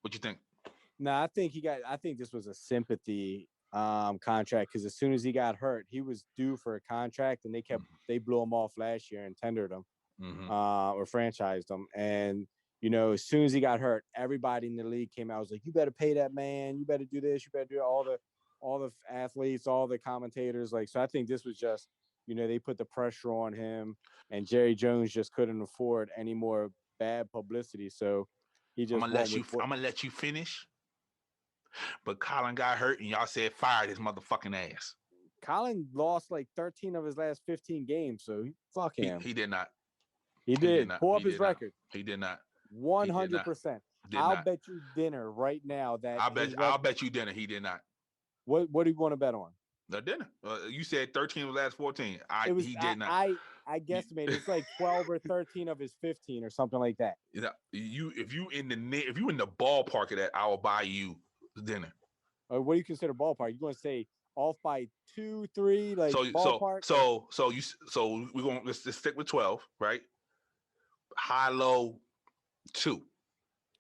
what you think? No, I think this was a sympathy contract because as soon as he got hurt, he was due for a contract, and they blew him off last year and tendered him or franchised him, and as soon as he got hurt, everybody in the league came out. I was like, you better pay that man. You better do this. You better do all the athletes, all the commentators. Like, so I think this was just, they put the pressure on him, and Jerry Jones just couldn't afford any more bad publicity. So he just went with I'm gonna let you finish. But Colin got hurt, and y'all said fired his motherfucking ass. Colin lost like 13 of his last 15 games, so fuck him. He did not. He did. Pull up his record. He did not. 100%. I'll bet you dinner right now that I'll bet you dinner he did not. What do you want to bet on? The dinner. You said 13 of the last 14. He did not. I guesstimate it's like 12 or 13 of his 15 or something like that. Yeah, if you in the ballpark of that, I will buy you dinner. What do you consider ballpark? You going to say off by 2, 3, like ballpark? So we're going let's stick with 12, right? High, low, 2.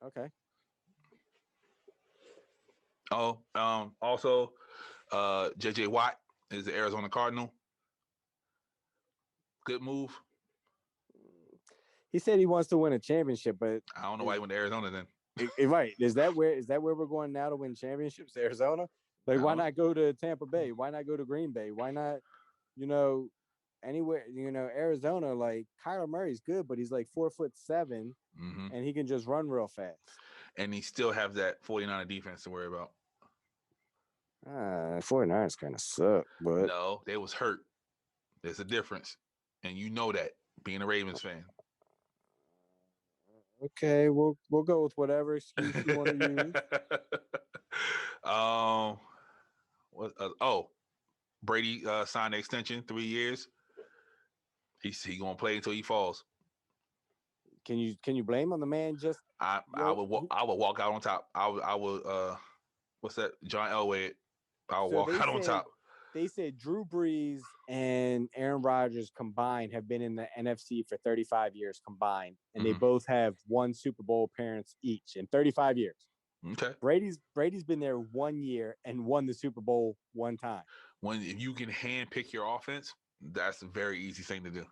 Okay. Oh, also, JJ Watt is the Arizona Cardinal. Good move. He said he wants to win a championship, but I don't know why he went to Arizona then. Right. Is that where we're going now to win championships? Arizona? Like, why not go to Tampa Bay? Why not go to Green Bay? Why not, anywhere, Arizona, like Kyler Murray's good, but he's like 4'7", and he can just run real fast. And he still have that 49er defense to worry about. 49ers kind of suck, but no, they was hurt. There's a difference. And you know that, being a Ravens fan. Okay, we'll go with whatever excuse you want to use. Brady signed an extension, 3 years. He gonna play until he falls. Can you blame him? The man just I would walk out on top. I would what's that? John Elway. I would walk out on top. They said Drew Brees and Aaron Rodgers combined have been in the NFC for 35 years combined, and they both have one Super Bowl appearance each in 35 years. Okay. Brady's been there 1 year and won the Super Bowl one time. If you can hand pick your offense, that's a very easy thing to do.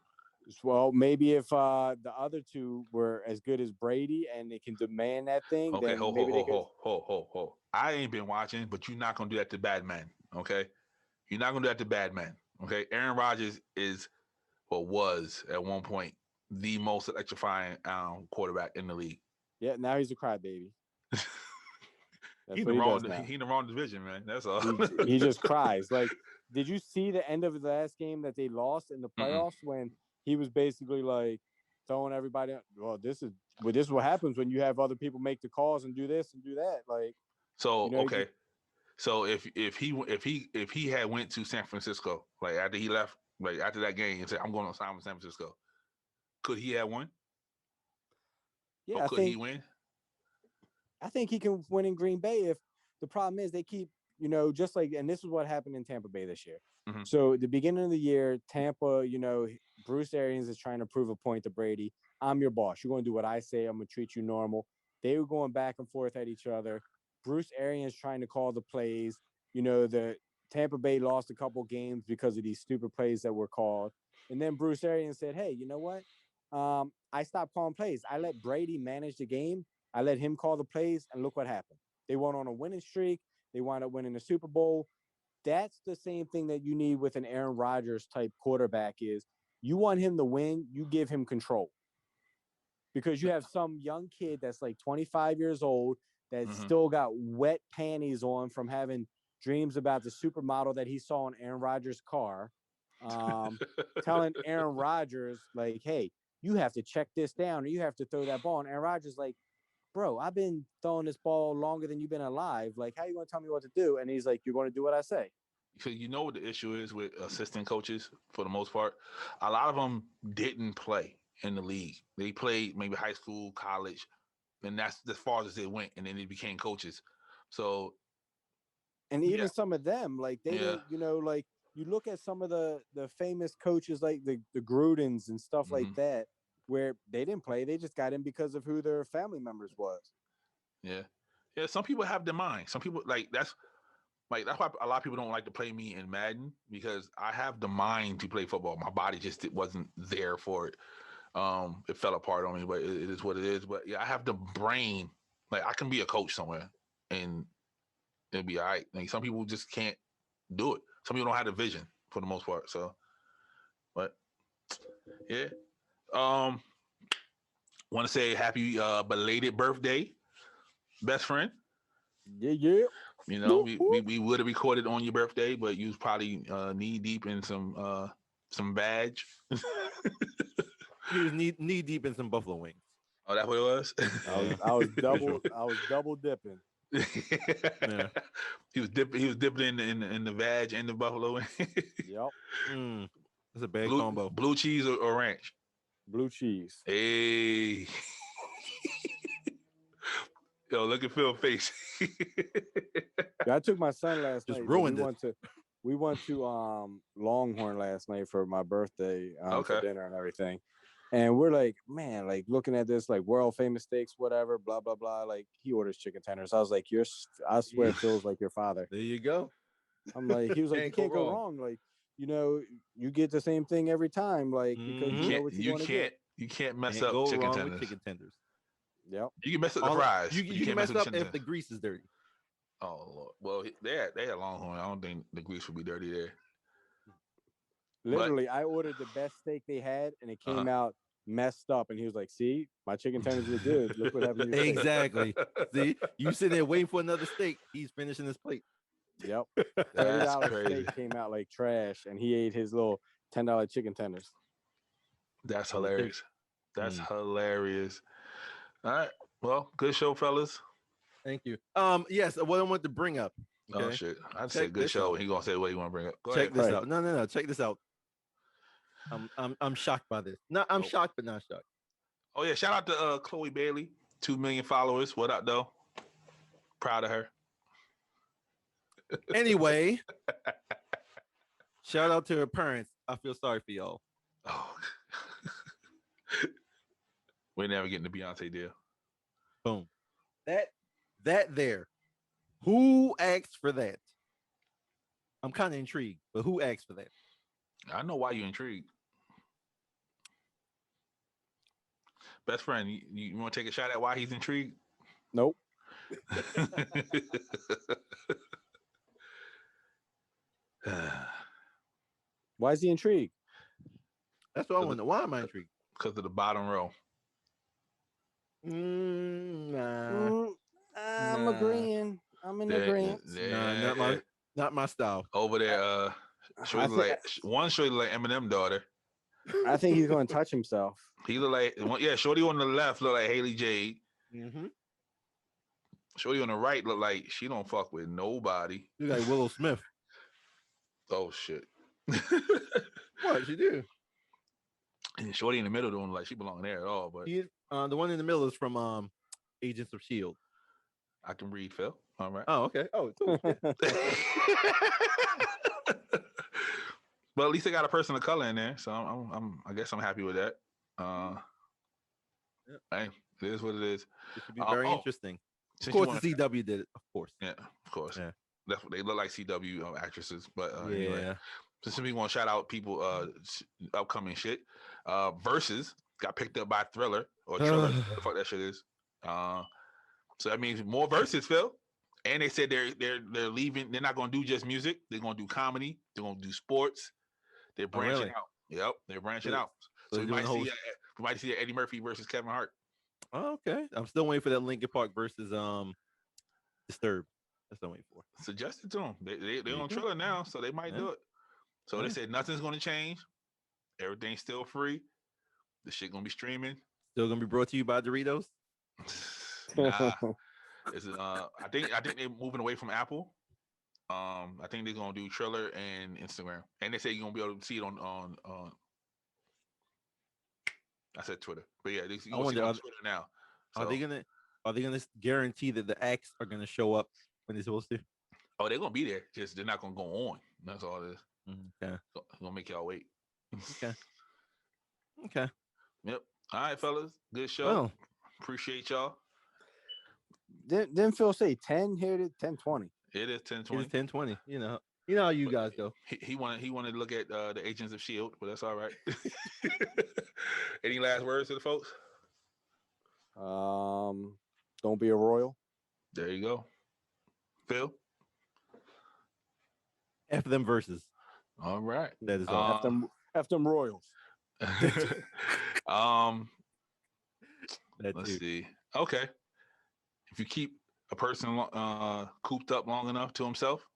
Well, maybe if the other two were as good as Brady and they can demand that thing, okay, then hold. I ain't been watching, but you're not gonna do that to bad men, okay? You're not gonna do that to bad men, okay? Aaron Rodgers was at one point the most electrifying quarterback in the league. Yeah, now he's a crybaby. He's in the wrong division, man. That's all. He just cries. Like, did you see the end of the last game that they lost in the playoffs when he was basically like throwing everybody? Well, this is what happens when you have other people make the calls and do this and do that. Like, so okay. So if he had went to San Francisco, like after he left, like after that game, and said, "I'm going to sign with San Francisco," could he have won? Yeah, could he win? I think he can win in Green Bay. If the problem is they keep, just like, and this is what happened in Tampa Bay this year. So at the beginning of the year, Tampa, Bruce Arians is trying to prove a point to Brady. I'm your boss. You're going to do what I say. I'm going to treat you normal. They were going back and forth at each other. Bruce Arians trying to call the plays. The Tampa Bay lost a couple games because of these stupid plays that were called. And then Bruce Arians said, hey, you know what? I stopped calling plays. I let Brady manage the game. I let him call the plays, and look what happened. They went on a winning streak. They wound up winning the Super Bowl. That's the same thing that you need with an Aaron Rodgers type quarterback is you want him to win, you give him control. Because you have some young kid that's like 25 years old that still got wet panties on from having dreams about the supermodel that he saw in Aaron Rodgers' car, telling Aaron Rodgers, like, hey, you have to check this down or you have to throw that ball. And Aaron Rodgers like, bro, I've been throwing this ball longer than you've been alive. Like, how are you going to tell me what to do? And he's like, you're going to do what I say. So you know what the issue is with assistant coaches for the most part? A lot of them didn't play in the league. They played maybe high school, college, and that's as far as they went, and then they became coaches. So, and even some of them, like they didn't, like you look at some of the famous coaches like the Grudens and stuff like that, where they didn't play. They just got in because of who their family members was. Yeah. Some people have the mind. Some people that's why a lot of people don't like to play me in Madden because I have the mind to play football. My body just wasn't there for it. It fell apart on me, but it is what it is. But yeah, I have the brain. Like I can be a coach somewhere, and it'll be all right. Like some people just can't do it. Some people don't have the vision for the most part. So, but yeah. Um, want to say happy belated birthday, best friend. Yeah. You know, we would have recorded on your birthday, but you was probably knee deep in some badge. He was knee deep in some buffalo wings. Oh, that's what it was. Yeah, I was for sure. I was double dipping. Yeah. He was dipping. He was dipping in the veg and the buffalo. Yep. That's a bad blue combo. blue cheese or ranch. Blue cheese. Hey, yo, look at Phil's face. Yeah, I took my son last Just night. ruined We went to Longhorn last night for my birthday Okay. for dinner and everything. And we're like, man, like looking at this, like world famous steaks, whatever, blah blah blah. Like he orders chicken tenders. I was like, I swear, Phil's like your father. There you go. I'm like, he was like, you can't go wrong. Like, you know, you get the same thing every time, like because you know what you're going to get. You can't mess Can't up go chicken wrong tenders. with chicken tenders. Yep. You can mess up the All- fries. You, but you can can't mess up chicken if the tenders. grease is dirty. Oh Lord. Well, they had Longhorn. I don't think the grease would be dirty there. Literally, I ordered the best steak they had, and it came out messed up. And he was like, "See, my chicken tenders were good. Look what happened to your steak." Exactly. See, you sitting there waiting for another steak. He's finishing his plate. Yep. That's $30 crazy. steak came out like trash, and he ate his little $10 chicken tenders. That's All it hilarious. That's Mm. hilarious. All right. Well, good show, fellas. Thank you. Yes, what I want to bring up. Okay. Oh shit! I Check said good this show. out. He gonna say what you want to bring up. Go Check ahead. this Right. out. No. Check this out. I'm shocked by this. No, I'm Nope. shocked, but not shocked. Oh yeah! Shout out to Chloe Bailey, 2 million followers. What up, though? Proud of her. Anyway, shout out to her parents. I feel sorry for y'all. Oh, we're never getting the Beyonce deal. Boom. That there. Who asked for that? I'm kind of intrigued, but who asked for that? I know why you're intrigued. Best friend, you want to take a shot at why he's intrigued? Nope. Why is he intrigued? That's what I want to know. Why am I intrigued? Because of the bottom row. Nah. I'm Nah. agreeing. I'm in Yeah, agreement. yeah. Not my style. Over there, Shorty like Eminem daughter. I think he's going to touch himself. He look like Shorty on the left look like Haley Jade. Mm-hmm. Shorty on the right look like she don't fuck with nobody. You like Willow Smith. Oh shit. What she do? And Shorty in the middle don't like she belong there at all. But The one in the middle is from Agents of Shield. I can read, Phil. All right. Oh, okay. Oh, cool. But at least they got a person of color in there, so I guess I'm happy with that. Hey, it is what it is. It should be very interesting. Of Since course, the CW did it. Of course. Yeah, of course. Yeah. That's what they look like, CW actresses. But Yeah. anyway, since we want to shout out people, upcoming shit. Versus got picked up by Thriller or Triller. What the fuck that shit is. So that means more verses, Phil. And they said they're leaving. They're not going to do just music. They're going to do comedy. They're going to do sports. They're branching really? out. Yep, they're branching So- out. so So we they're might doing see Eddie Murphy versus Kevin Hart. Oh, okay. I'm still waiting for that Linkin Park versus Disturbed. That's what I'm waiting for. Suggested to them. They're you on go. Triller now, so they might Yeah. do it. So Yeah. they said nothing's going to change. Everything's still free. The shit going to be streaming. Still gonna be brought to you by Doritos. Nah. It's I think they're moving away from Apple. I think they're gonna do Triller and Instagram, and they say you're gonna be able to see it on. I said Twitter, but yeah, you gonna see it on Twitter now. Are they gonna guarantee that the acts are gonna show up when they're supposed to? Oh, they're gonna be there. Just they're not gonna go on. That's all it is. Okay. So, gonna make y'all wait. Okay. Yep. All right, fellas. Good show. Well, Appreciate y'all. Didn't Phil say 10? Here it is 10:20. It is it 10:20. is 10:20. You know, You know how you guys go. He wanted to look at the Agents of Shield, but that's all right. Any last words to the folks? Don't be a royal. There you go, Phil. F them verses. All right. That is all. F them royals. Let's see. Okay. If you keep a person cooped up long enough to himself,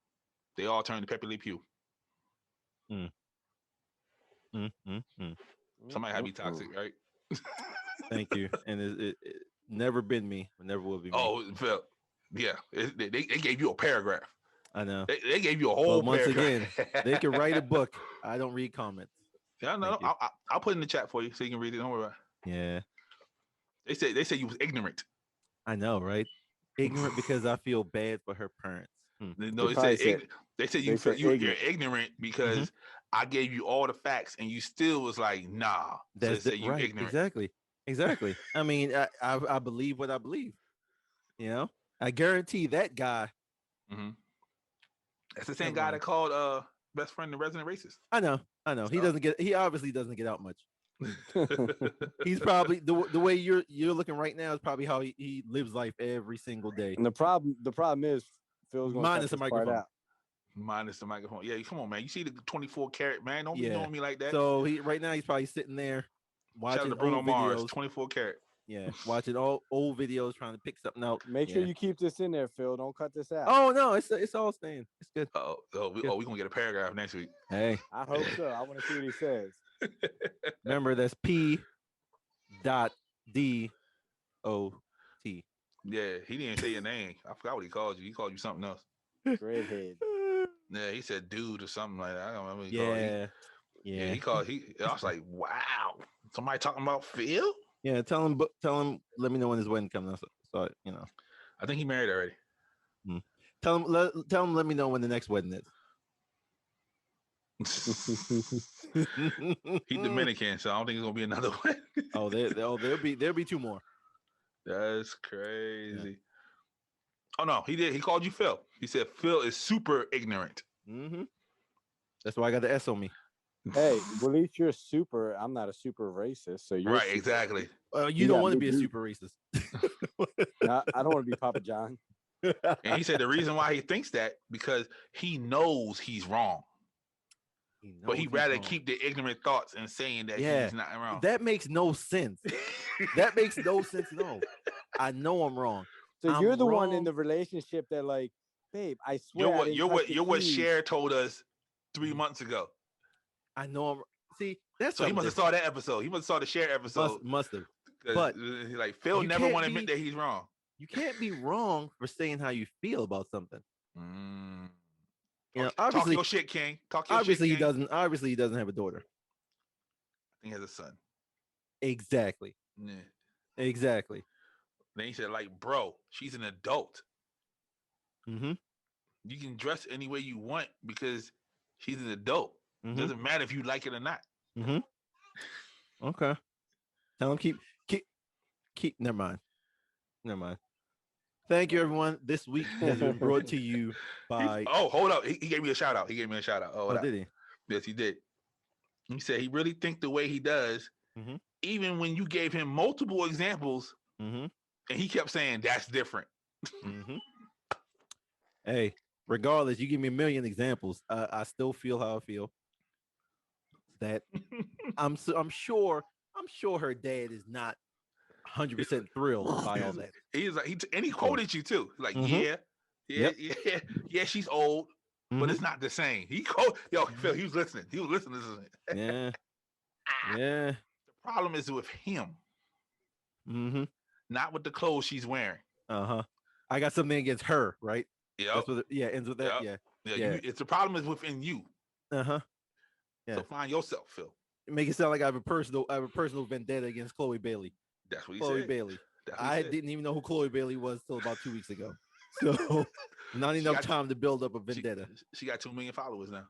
they all turn to Pepe Le Pew. Somebody had to be toxic, right? Thank you. And it never been me. It never will be me. Oh, Phil. Yeah. They gave you a paragraph. I know. They gave you a whole once paragraph. again, they can write a book. I don't read comments. Yeah, no. I'll put it in the chat for you so you can read it. Don't worry about it. Yeah. They say you was ignorant. I know, right? Ignorant because I feel bad for her parents. No, they say you're ignorant because I gave you all the facts and you still was like, nah. That's so they say you right. ignorant. Exactly. I mean, I believe what I believe. You know, I guarantee that guy. Mm-hmm. That's the same guy that called best friend the resident racist. I know. So. He obviously doesn't get out much. He's probably the way you're looking right now is probably how he lives life every single day. And the problem is Phil's going to minus the microphone. Out. Minus the microphone. Yeah, come on, man. You see the 24 karat, man. Don't be doing me like that. So right now he's probably sitting there watching Bruno old Mars, videos. 24 karat. Yeah, watching all old videos, trying to pick something out. Make sure you keep this in there, Phil. Don't cut this out. Oh no, it's all staying. It's good. We're gonna get a paragraph next week. Hey, I hope so. I want to see what he says. Remember, that's P.D.O.T. Yeah, he didn't say your name. I forgot what he called you. He called you something else. Redhead. Yeah, he said dude or something like that. I don't remember. Yeah. I was like, wow, somebody talking about Phil? Yeah, tell him. Let me know when his wedding comes. So I think he married already. Tell him. Let me know when the next wedding is. He's Dominican, so I don't think it's gonna be another one. there'll be two more. That's crazy. Yeah. Oh no, he did. He called you Phil. He said Phil is super ignorant. That's why I got the S on me. Hey, well, at least you're super. I'm not a super racist, so you're right. Super. Exactly. You don't want to be a super racist. I don't want to be Papa John. And he said the reason why he thinks that because he knows he's wrong. But he'd rather keep the ignorant thoughts and saying that he's not wrong. That makes no sense. That makes no sense at all. I know I'm wrong. So you're the one in the relationship that, like, babe, I swear. You're what Cher told us 3 months ago. I know I'm. See, that's so he must have saw that episode. He must have saw the Cher episode. Must have. But like Phil never want to admit that he's wrong. You can't be wrong for saying how you feel about something. You know, talk obviously, your shit, King. Talk your shit, King. Obviously, he doesn't have a daughter. I think he has a son. Exactly. Yeah. Exactly. Then he said, like, bro, she's an adult. You can dress any way you want because she's an adult. Doesn't matter if you like it or not. Okay. Tell him keep. Never mind. Thank you, everyone. This week has been brought to you by. Hold up. He gave me a shout out. Oh, did he? Yes, he did. He said he really think the way he does, even when you gave him multiple examples, and he kept saying that's different. Hey, regardless, you give me a million examples, I still feel how I feel. That I'm sure her dad is not 100% thrilled by all that. He's like he quoted you too. Like yeah, she's old, but it's not the same. Phil, he was listening. He was listening to it. Yeah. The problem is with him. Not with the clothes she's wearing. I got something against her, right? Yeah. Ends with that. Yeah. It's the problem is within you. Yeah. So find yourself, Phil. Make it sound like I have a personal vendetta against Chloe Bailey. That's what he Chloe said. Bailey. I didn't even know who Chloe Bailey was till about 2 weeks ago. So not enough time to build up a vendetta. She got 2 million followers now.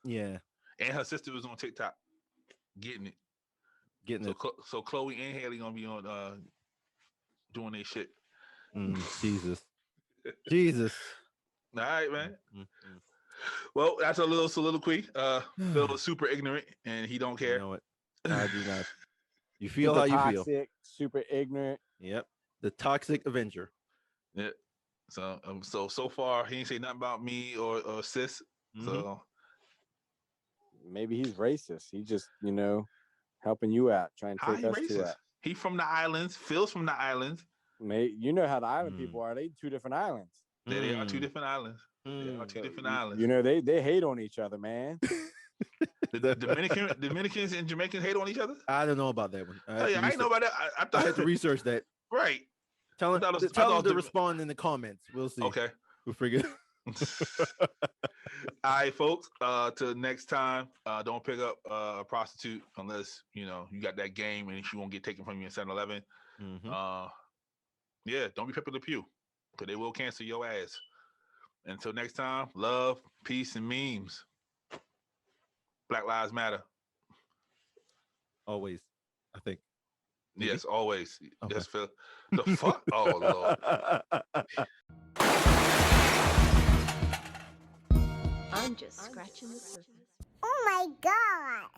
Yeah. And her sister was on TikTok getting it. So Chloe and Haley gonna be on doing their shit. Jesus. All right, man. Well, that's a little soliloquy. Phil is super ignorant and he don't You care. know what? I do not. You feel Super how you feel. toxic, super ignorant. Yep. The toxic Avenger. Yeah. So far he ain't say nothing about me or sis. Mhm. So Maybe he's racist. He just, helping you out, trying to how take he us two racist? out. He from the islands. Phil's from the islands. You know how the island Mm. people are. They two different islands. They are two Mm. different islands. They are two Mm. different islands. They hate on each other, man. The Dominicans and Jamaicans hate on each other. I don't know about that one. Oh yeah, I didn't know about that. I I thought had to research that. right. Tell I thought it was- them, I thought it was to the- respond in the comments. We'll see. Okay. We'll figure. All right, folks. Till next time, don't pick up a prostitute unless you got that game and she won't get taken from you in 7-Eleven. Mhm. Yeah, don't be pimping the pew because they will cancel your ass. Until next time, love, peace, and memes. Black Lives Matter. Always, I think. Maybe? Yes, always. Okay. Yes, Phil. The fuck? Oh Lord. I'm just scratching the surface. Oh my god!